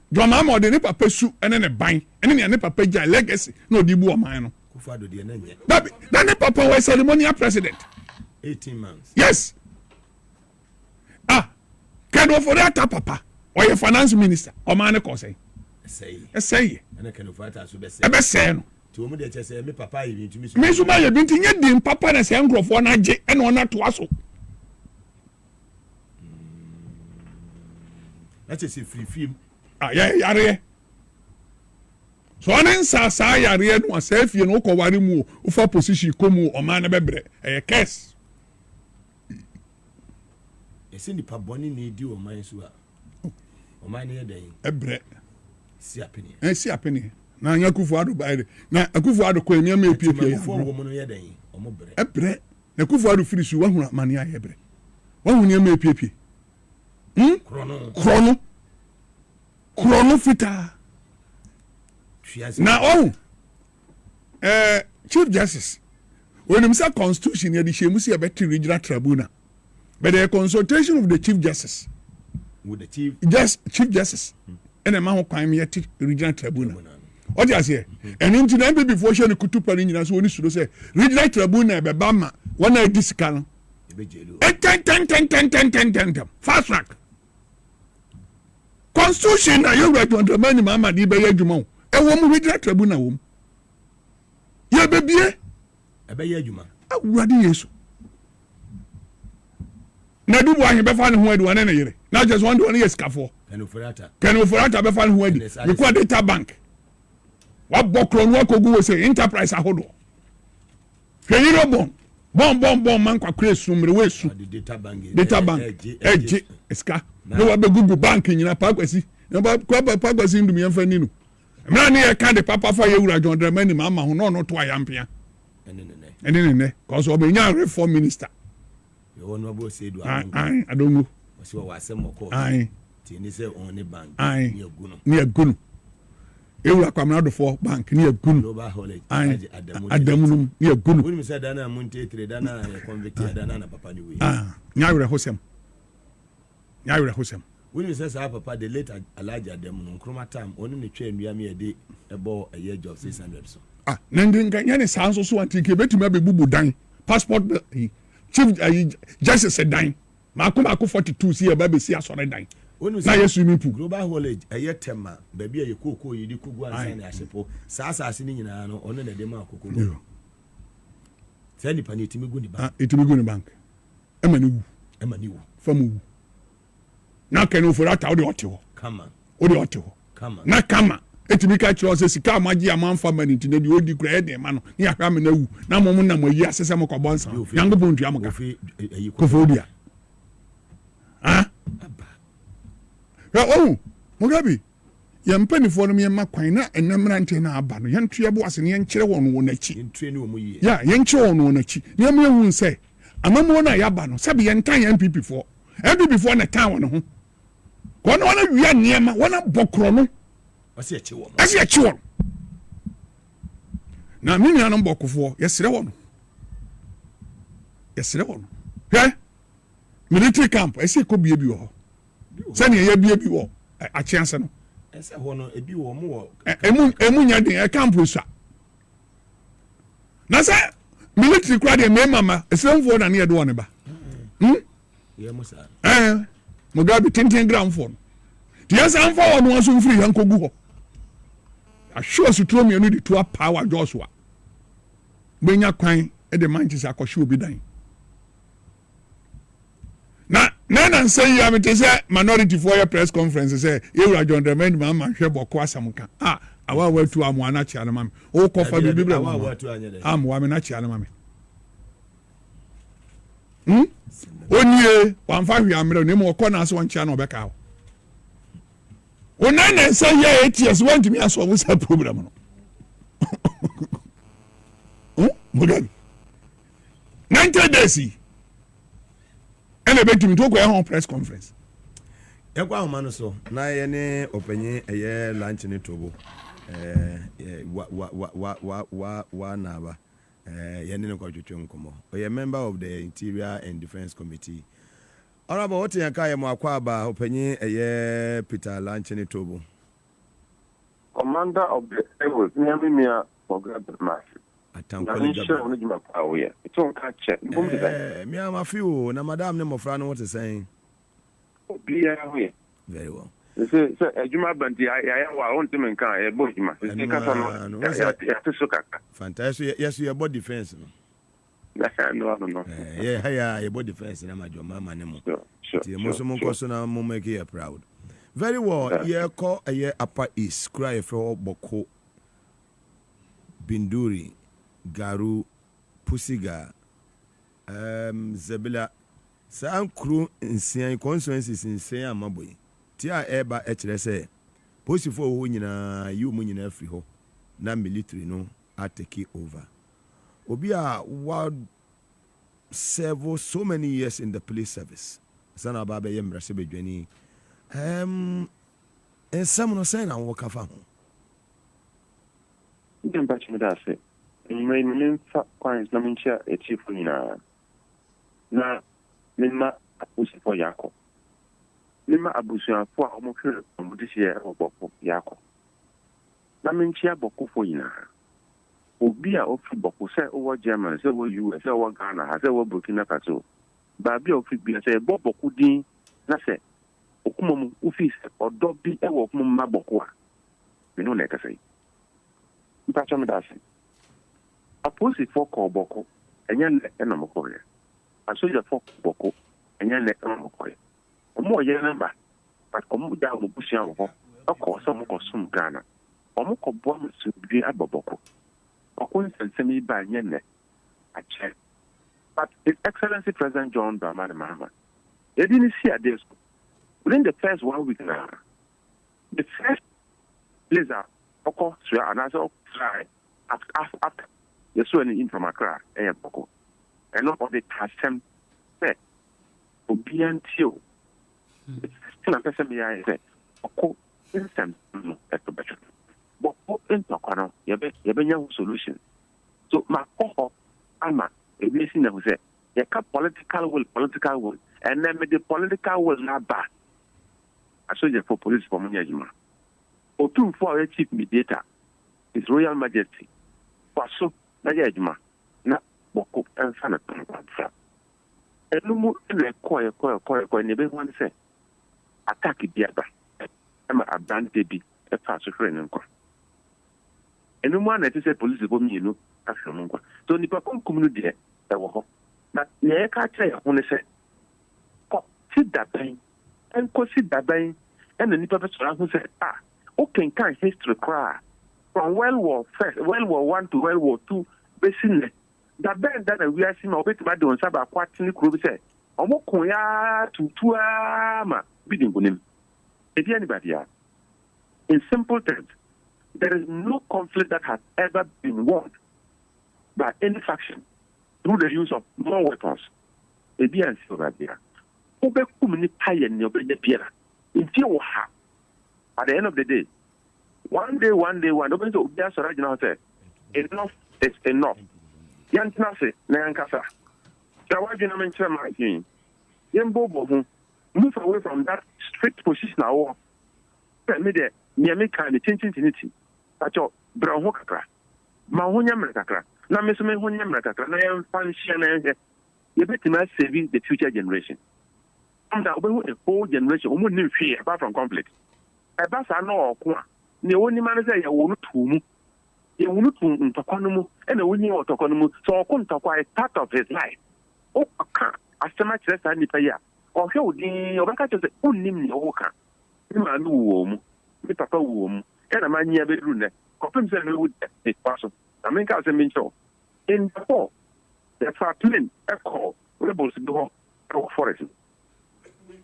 drama mo de ne papa su ene ne ban ene ne papa ja legacy no di bu o man no Kufuado de na nye that ne papa was ceremonial president 18 months yes kado for that papa or your finance minister o man ne ko say ene kanu fata so be say no ti o mu de che say me papa yi ntumi me so ma ye binti nye di papa na say ngrofo na age ene ona to aso That is a free film. Yeah, yare. So ɔne nsa saa yareɛ no asa afie no wokɔware mu o wofa position kɔ mu ɔma no bɛbrɛ ɛyɛ kes ɛsɛ nipa bɔne na ɛdi ɔman so a ɔman no yɛ dɛn ɛbrɛ si apene si apene na anya Akufo Addo bae na Akufo Addo kɔ nneɛma epiepie yɛ ɔmo no yɛ dɛn ɔmo brɛ ɛbrɛ na Akufo Addo firi so wahunu amane ayɛ brɛ wahu nneɛma epiepie korɔ no fitaa na Chief Justice when him say Constitution yɛ de hyɛ mu si yɛbɛte regional tribunal but the consultation of the Chief Justice with the Chief Justice ɛna ɛma ho kwan mi yɛte regional tribunal ɔdi aseɛ ɛno nti na MPP fo hyɛ ne kutu pa ne nyinaa so oni suro sɛ regional tribunal ɛbɛba ma wɔn a edi sika no ɛntɛntɛntɛntɛntɛntɛntɛntɛntɛm fast track Constitution na yɛwura jɔntɛmɛ ni Mahama de bɛyɛ adwuma o ɛwɔ mu regional tribunal wɔ mu yɛbɛbie ɛbɛyɛ adwuma awurade Yesu na dubu ahin bɛfa ne ho adi wɔne ne yere na kyɛ sɛ wɔn de wɔne yɛ sikafoɔ Kɛne Ofori-Atta bɛfa ne ho adi mekɔ data bank wabɔ korɔ no wakɔgu wɔ sɛ enterprise ahodoɔ hwɛ yere bɔn man kwakora esu mmere wɔ esu data bank ɛgye sika na wabɛgugu bank nyina paakwasi na paakwasi ndum yɛmfa ni no mmerɛ ne yɛka de papa fa yɛwura John Dramani Mahama ho na ɔno to ayampea ɛne ne nɛ kɔsɛ ɔbɛnya reform minister adongo ne agunu ewura Kwamina Adofoɔ bank ne agunu adamunum ne agunu nyawerɛ hosɛm when you say sa papa the late Alhaji Adamu no kroma time oni ne twa ndua me de ebo a year job 600 so na ndinka nyane saa nso so anti ke betumi abebubu dan passport Chief Justice dan makoma 42 si eba be si asore dan na yesu mi pu global college eye tema ba bia ye kokoo yi di kogu ansa ne ahyepo saa asase ni nyina no ono na de ma kokoo sai ni pani etimi gu ni bank ema ni wu famu na Kɛne Ofori-Atta ode ɔte hɔ na kama etimi ka kyerɛ sɛ sika amagye amanfa mani nti na de odi kura ɛde ma no ne ahwɛ am na wu na mom na mo yi asese mo kɔbɔ nsa yango bon tua mo ka Kofodia Mugabe yɛ mpanifo no yɛma kwan na ɛnamrante na aba no yɛnto yɛbo ase ne yɛnkyerɛ wɔn wɔ n'akyi yɛnkyerɛ wɔn wɔ n'akyi ne yɛma yɛhu sɛ amamɔ no a yɛaba no sɛbi yɛntan yɛ MPP foɔ na tan wɔn ho wɔn wia nneɛma wɔn abɔ korɔ no ɛsi akyi wɔn na me nuanom bɔkofoɔ yɛsrɛ wɔn hwɛ military camp ɛsi kɔ bie bi wɔ hɔ sɛnea yɛbie bi wɔ akyease no ɛsɛ hɔ no ebi wɔ mo wɔ emu nya den camp osua na sɛ military kura deɛ mɛma ma esrɛmfoɔ na ne yɛde wɔn ba Mugabe 10 gram for tiɛ san fa wɔn nso mfiri yɛn kogu hɔ ahwɛ asuturo mmienu de to power Joshua benya kwan de Manchester akɔhye obi dan na nsɛn yi amete sɛ minority for your press conference sɛ ewura John Dramani Mahama hwɛ bɔkɔ asɛm ka awa watu amoa na kyea no ma me wo kɔfa bibi bra amoa me na kyea no ma me onie wamfa hwe amrɛ ne mo kɔ na so wɔnkyea na ɔbɛka wo ona na sɛ yɛ ATS wɔntumi aso wo sa program no Mugabe 90 days ɛna betumi to kɔ ɛhɔ press conference ɛkɔ ahoma no so na yɛ ne ɔpanyin ɛyɛ lunch ne tobo wa naba yɛ ne kɔ twetwe nkɔmɔ ɔyɛ member of the Interior and Defence Committee honorable what yɛ ka yɛ mo akɔ aba ɔpanyin ɛyɛ Peter lunch ne tobo commander of the rebels Nyamimia Mugabe atankɔle gaba it's on catch me am afiu na madam ne mofra no what is saying very well say ejuma banti ya wa won tem nkan e bo juma say kasa no ya so kaka fantastic yes you about defense no no yeah ya about defense na majoma ma ne mo tie mo so mo nkoso na mo make you proud Very well. Yeah, call a year upper east. Cry for Boko, Binduri, Garu, Pusiga, Zebila. Some crew in Sian constituencies in Sian Mabui. Tia eba HRS. Posi for who you mean every ho. Na military no, I take it over. Obia world serve so many years in the police service. Sana baba yem rasebe jweni. And some no say na work afa ho. Dem batch me that say. Me fa kwans na mincha e chief nyina. Na mema abusi for yako. Mema abusi afo a omo hwe omudisi e oboko yako. Na mincha boko fo nyina. Obi a ofi boko say owo German, say owo US, say owo Ghana, say owo Burkina Faso. Ba bi ofi bi say boko din na say okumom office odo bi e wo okumom maboko a. Me no na ka say. Mpacha me da say. Aposi for ko boko enye na na moko re. Asoja for boko enye na na moko re. Omo ye number but omo da mo busia wo. Akọ so mo ko sum Ghana. Omo ko bo mo su bi aboboko. Okun sensemi ba nye ne a check. But His Excellency President John Dramani Mahama, he didn't see a day. Within the first 1 week now, the first blazer, Oko, and also try after the swearing in from Accra, Boko. And not of the custom set. Obian Tio. Still a person behind it. Oko, instant, at the better. But in Tokano, you have a solution. So, my coho, Alma, a blessing that was it. You have political will, and then the political will not back. I saw you for police for Munyajima. Or two for a chief mediator, His Royal Majesty. For so, Najajima, not Boko and Sanatan. And no more than a quiet, and everyone say, attack it, Diaba. I'm a band baby, a fast friend. And no one that is a police for me, you know, after Mungo. So, Nipa community there, that was but yeah, can't tell you, only say, sit that thing, and consider that thing, and the Nipa who said, okay, can history cry from World War I to World War II, basically, that band that we are seeing a bit bad on Sabah, quite in the crew say, Omo Koya to Tuama, bidding on him. If anybody are, in simple terms, there is no conflict that has ever been won by any faction through the use of more weapons. At the end of the day, one day, nobody will be said, enough is enough. Yantinase, Nayankasa. Tawajinaman Chairman, Yambo, move away from that strict position now. Tell me that, Niamika, the Tintinity. But your brown hokaka. Mahonia Mercacra. Now, Miss Mahonia Mercacra, I am function. You better saving the future generation. And that will a whole generation who wouldn't fear apart from conflict. A bass I know, the only man say, I won't to you will not to Tokonomu and the winning of Tokonomu, so I couldn't acquire part of his life. Oh, as much less than the payer. Or he would be over to the only Oka. You man womb, the papa womb. And a man near bedroom, confirms that would be possible. I mean, as a mentor. In the fall, there are twin, echo, rebels go forest.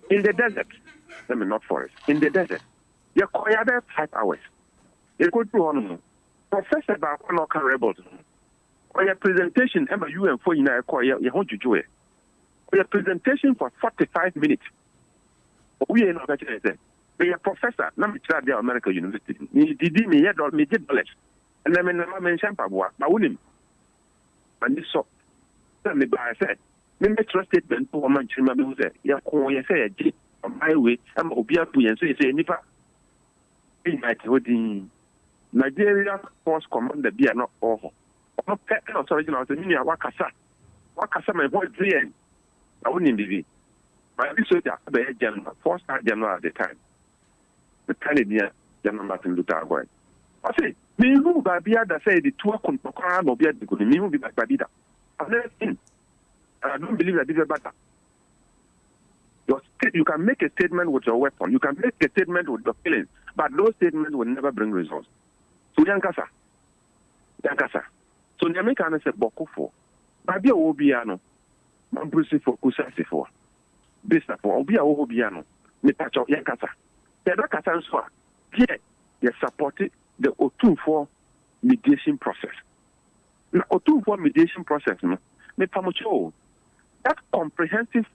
In the desert, I mean, not forest, in the desert, you acquire there 5 hours. You go to on Professor Bakonoka rebels. Or your presentation, Emma, you and 4 in a acquire your home to do it. Or your presentation for 45 minutes. We are not going to say. Be a professor, let me try the American University. Me did me yet or me did knowledge. And I mean, I mentioned Pabua, but wouldn't. And this so, tell me, I said, me trust statement for a man, remember who said, yeah, you say a jeep on my way, I'm Obia and say, Nipa. In my holding Nigeria Force Commander be not all. I'm not sorry, I was a mini Wakasa. Wakasa, my boy, 3 years. I wouldn't be. My soldier, the general, 4-star general at the time. The Canadian General Martin Luther Boy. I say, me who by that say the 2 control or be at the good, me who be like Babida. I've never seen. I don't believe that this is better. You can make a statement with your weapon. You can make a statement with your feelings, but those statements will never bring results. So yankasa. So the American say boko for. Baby obiano. Mambusi for kusasi for. Bisa for obia obiano. Me pacho yankasa. The kasa so. Yeah, they supported the O2 mediation process. Now O2 mediation process no. Me pamocho. That comprehensive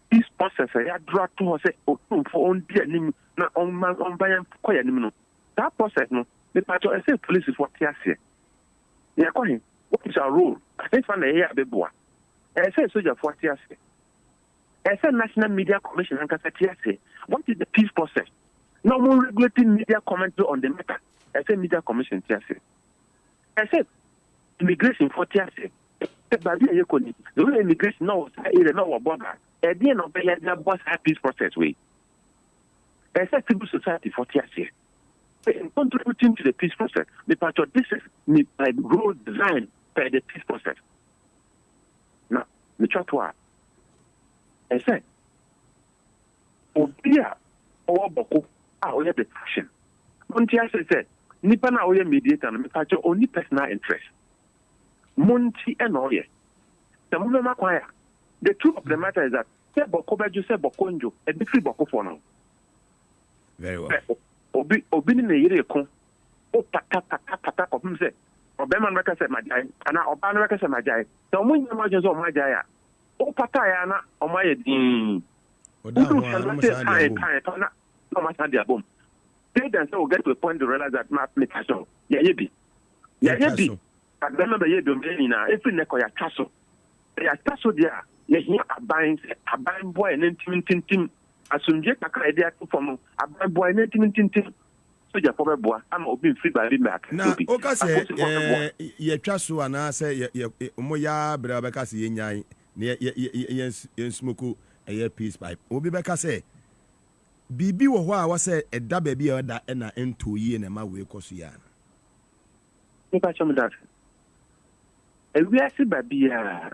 peace process I draw to say O2 on dia nim na on bayan koya nim no. That process no. Me pacho I say police for tiase. Yeah, what is our role? I think from the year beboa. I say soldier for tiase. I say National Media Commission and tiase. What is the peace process? No more regulating media commentary on the matter. I say Media Commission tiase. I said immigration for tiase. The way immigration now is no border. At the end of the year, boss peace process way. I said civil society for tiase. In contributing to the peace process, because this is my role designed by the peace process. Now, the chat was, I said, Obia or Boko are the fashion. Monty said, Nipana Oya mediator and Mikacho only personal interest. Monty and Oya. The moment acquire. The truth of the matter is that say Boko Baju say Bokonjo, a big free Boko for now. Very well. Obi ni yere ko o pata ko pum se obema no ka se majai ana oba no ka se majai to mo nyama je so majai a o pata ya na o ma ye din o da ho na ma sa dia bom they then say we get to a point to realize that my application ya yebi but then the yebi o na every ne ko ya taso dia ye hia aban boy na tintim asumje kakra ide atu from ababoy na tintim so ja for beboa ama obi free by back na o ka se ye twa so ana se mo ya bra be ka se ye nyan na ye smoke a peace pipe obi be ka se bibi wo ho a wo se eda ba bi e da na ento yi na ma we koso ya ni pa chom dat e wi asi ba bi a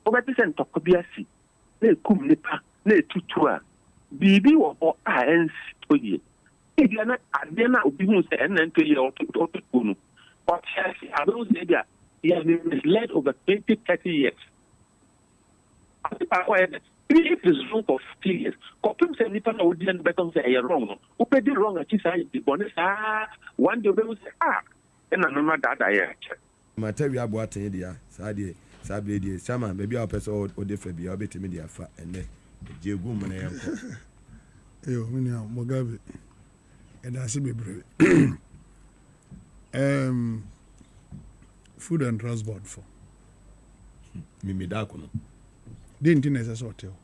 o ba ti se ntoko bi asi na kum nipa na etutu a bibi wo ho a ens oye Diana Adena obi hu say NNP ye ototono but I don't say that he has been misled over 20-30 years. I think if it's wrong for 50 years, Kopim say nipa na odi and better say you're wrong. Who paid the wrong at the bonus one day we say and another that I check. Materi aboate dia sabe dia sama baby a person o de fa bia obetimi dia fa ene jegu mo na yanko. Yo minia Mugabe and I see me brave. Food and transport for Mimi Dakono. Didn't necessary hotel.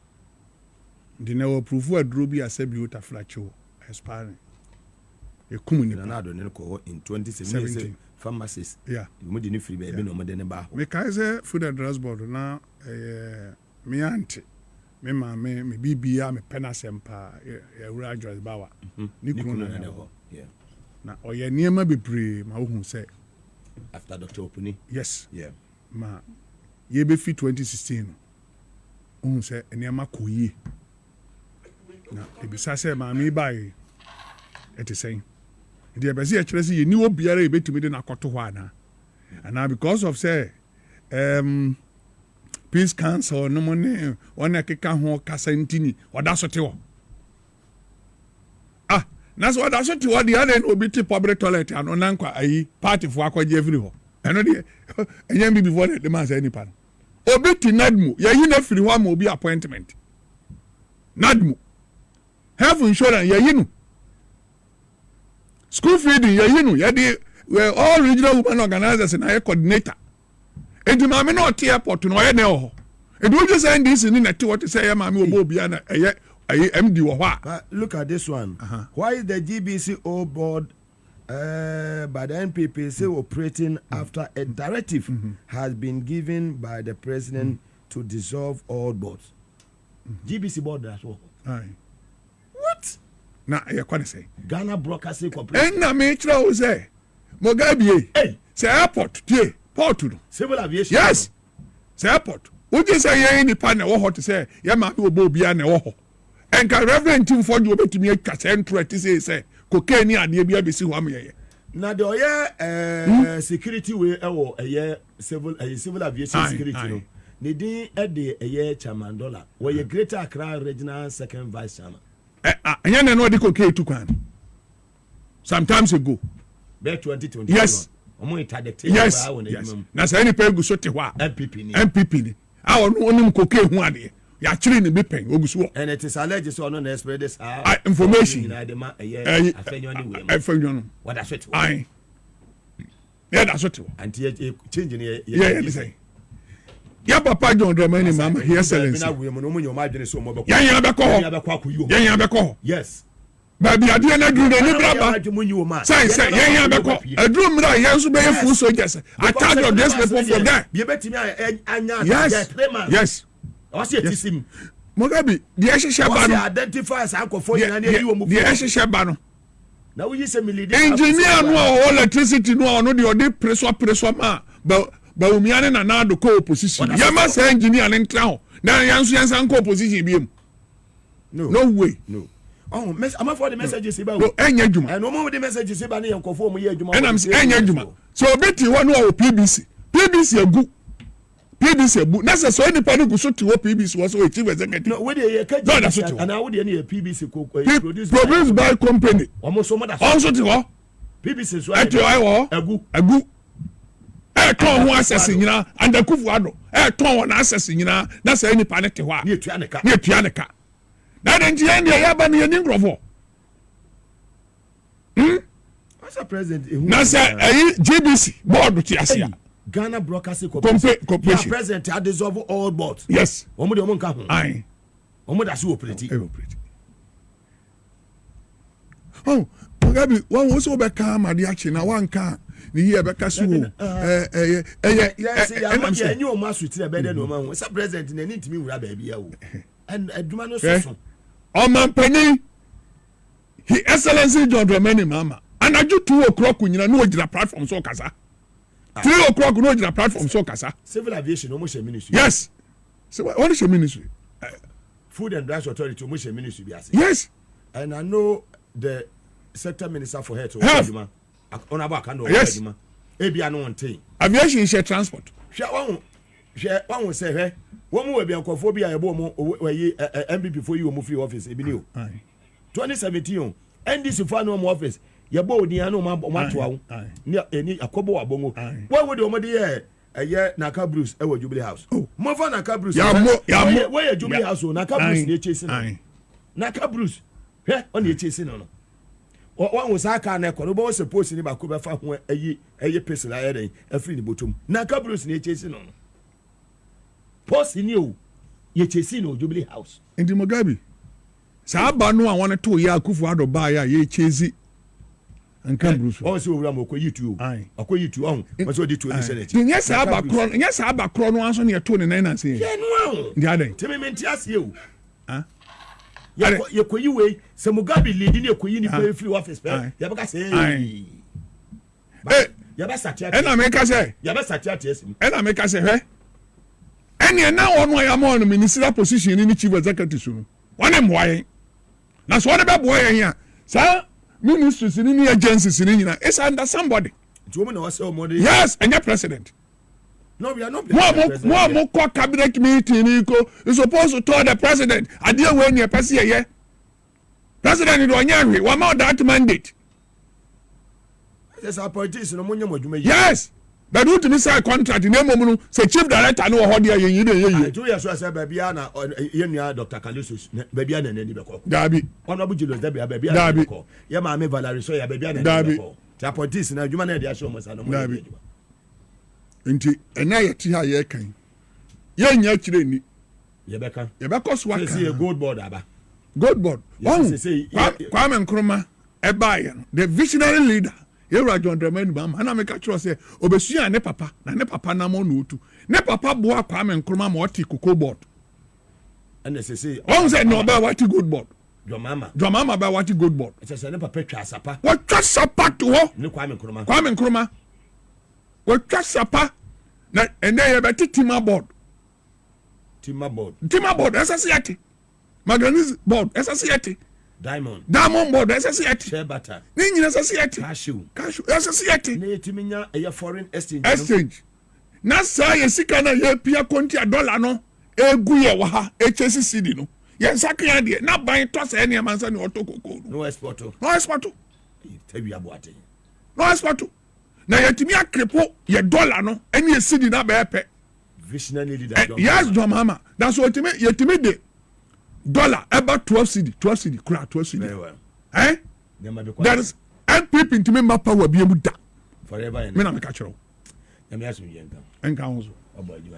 The never proof what Ruby as a beautiful flacho expiring. A community in 2017 pharmacies. Yeah, you didn't free baby no more than a bar. Because food and transport now, me auntie. Me mama me bibia me penasempa e address bawa ni kunu na ho na oye niema bebre ma wo hu say after Dr. Opuni yes ma ye be fi 2016 hu say niema koyi na e bisa say ma me bai et saying the be say kire say ye ni obiara e betumi de na koto ho ana because of say Peace Council no money one keka ho kasa ntini oda so te wo na so oda so te wo dia na obi te public toilet ano na nkwa ayi party fo akwaje every ho eno de enyam bi before the man say nipa obi ti nadmu ya yi na firi ho ma obi appointment nadmu health insurance ya yi no school feeding ya yi no ya de all regional women organizers na coordinator Enti mama no te airport no ye ne ho. Enti wo just say this ni na te what say mama obo bia na eye MD wo ho. Look at this one. Why is the GBCO board by the NPP say operating after a directive has been given by the president to dissolve all boards? GBC board as well. What? Na ye kwani say Ghana Broadcasting Corporation. En na me try wo say Mugabe. Hey, say airport tie. Port no. Civil aviation. Yes. Say airport. Wo just say ye ni pa na wo ho to say ya ma me obo bia na wo ho. enka reverend team for you betimi atwa central ti say cocaine ade bia besi ho am ye na de oye security we ewo civil aviation security no ne din de chairman dollar we Greater Accra regional second vice chairman anya na no de cocaine tu kwan sometimes ago be 2020 yes omo interdict yes na say any pay go so te ho MPP ni onim cocaine ho ade ya chiri ni bipen oguso and it is alleged so no spread this information afenyo what that's it yeah that's it and change ni ya papa John Dramani mama here excellence na we mo no munyo ma dwene so mo ya be ko yes baby ade na duru ni braba say ya be ko aduru mra ya so be full soldiers attack of these people from there be betimi anya yes what's it sim Mugabe the ehhehye ba no identify as ankofo nyina na yiwo mu the ehhehye ba no na we say milide engineer no electricity no no the pressure ma ba umiane na na do ko opposition ya ma say engineer ne ntra ho na yanso yansan ko opposition biem no way no oh am for the messages ba no enya djuma and no more the messages ba na yankofo mu ye djuma and am say enya djuma so obeti ho no o PBC agu PBC bu na so any panic so to PBC was so chief executive no we dey no that's what and how dey na PBC produced by company almost so much also to ho PBC so agu ton ho access nyina and akufu ado ton ho na access nyina na say any panic ho a ne tua ne ka na den tie ne ya ba ne ni ngrofo as a president na say GBC board ti asia Ghana Broadcasting Corporation. Yeah, president had dissolved all boards. Yes. Omo de omo nka ho. Aye. Omo da so operate. Oh, Mugabe, one was over calm at the action. Now one can. The year back as you. Yes, yeah, you must with the better no man. It's a president in any to me with baby. And a dumano so. Oh, man, Penny. His Excellency John Dramani Mama. And I do 2 o'clock when you know the platform so kasa. 3 o'clock no the platform so kasa. Civil aviation almost a ministry. Yes. So what is your ministry? Food and Drugs Authority almost a ministry. Yes. And I know the sector minister for health. Yes. Ebia no one thing. Aviation is transport. One will say, hey, one will be a cophobia, a bomb, MPP for you, move your office, 2017, NDC for no office. Ya bo di anu ma to ni eni akobo abongo why would o mode ye Naka Bruce e wa Jubilee House mo fa Naka Bruce why Jubilee House Naka Bruce ni chase no Naka Bruce he on the chase no one was aka na ekoro bo suppose ni ba ko be fa ho ayi person aye den afri ni botom Naka Bruce ni chase no post ni o ye chase no Jubilee House ndi Mugabe sa ba no a won to ye akufu ado ba ya ye chase Nka Bruce. Oh, so we are YouTube. Akoyi tu on. Was odi tu Senate. Yes, abakron. Yes, abakron no anso ne to ne nan nan say. Yeah, no. Ndi adan. Temi menti ase o. Ye koyi we, se Mugabe lead ni koyi ni pay free office pe. Ya baka say. Ya ba satia. E na me ka say. Ya ba satia TSM. E na me ka say, he. Eni na wonu ya mo no ministerial position ni chief executive so. Wone moye. Na so wone be boye yan. Sa ministries in any agencies in India, it's under somebody. Yes, and your president. No, we are not. More cabinet meeting. You're supposed to tell the president. I deal when you're passing here. President, you don't one more that mandate. Yes, our politics. Yes. But who to miss a contract in the say chief director no how dia you 2 years so say baby na yenya Dr. Kalisus baby na nani beko dabi honorable Julius baby na beko ye ma me Valerie so ya baby na nani beko ta politics na adwuma na dia show mo sa no mo dabi nti ena ye ti ha ye kan ye nya kire ni ye beka so aka say gold board aba gold board Kwame Nkrumah e buy the visionary leader Yewra John Dramani Mahama na make sure say obesua ne papa na ne papa na mo no otu ne papa boa Kwame Nkrumah ma oti cocoa board and say on say no ba wati good board John Mahama ba wati good board say ne papa twa sapa what twa sapa to ho ne Kwame Nkrumah what twa sapa na ene ye beti tima board asa say ati manganese board SSCT diamond board SSCT share butter ni nyina SSCT cashew SSCT na yetimi nya a foreign exchange na saa yɛ sika na yɛ pia konti a dollar no egu yɛ wɔ ha HSCD no yɛ nsaka yɛ deɛ na ban tɔ sɛ ɛne amansa ne ɔtɔ koko no export tabi aboate no export na yɛtumi akrepo yɛ dollar no ɛne yɛ cedi na bɛyɛ pɛ visionary leader yes John Mahama that's what yɛtumi de dollar about 12 cedi kura 12 cedi very well that is NPP ntumi ma power bi emu da forever me na me ka kyerɛw nyame asum yɛnka ɛnka ho so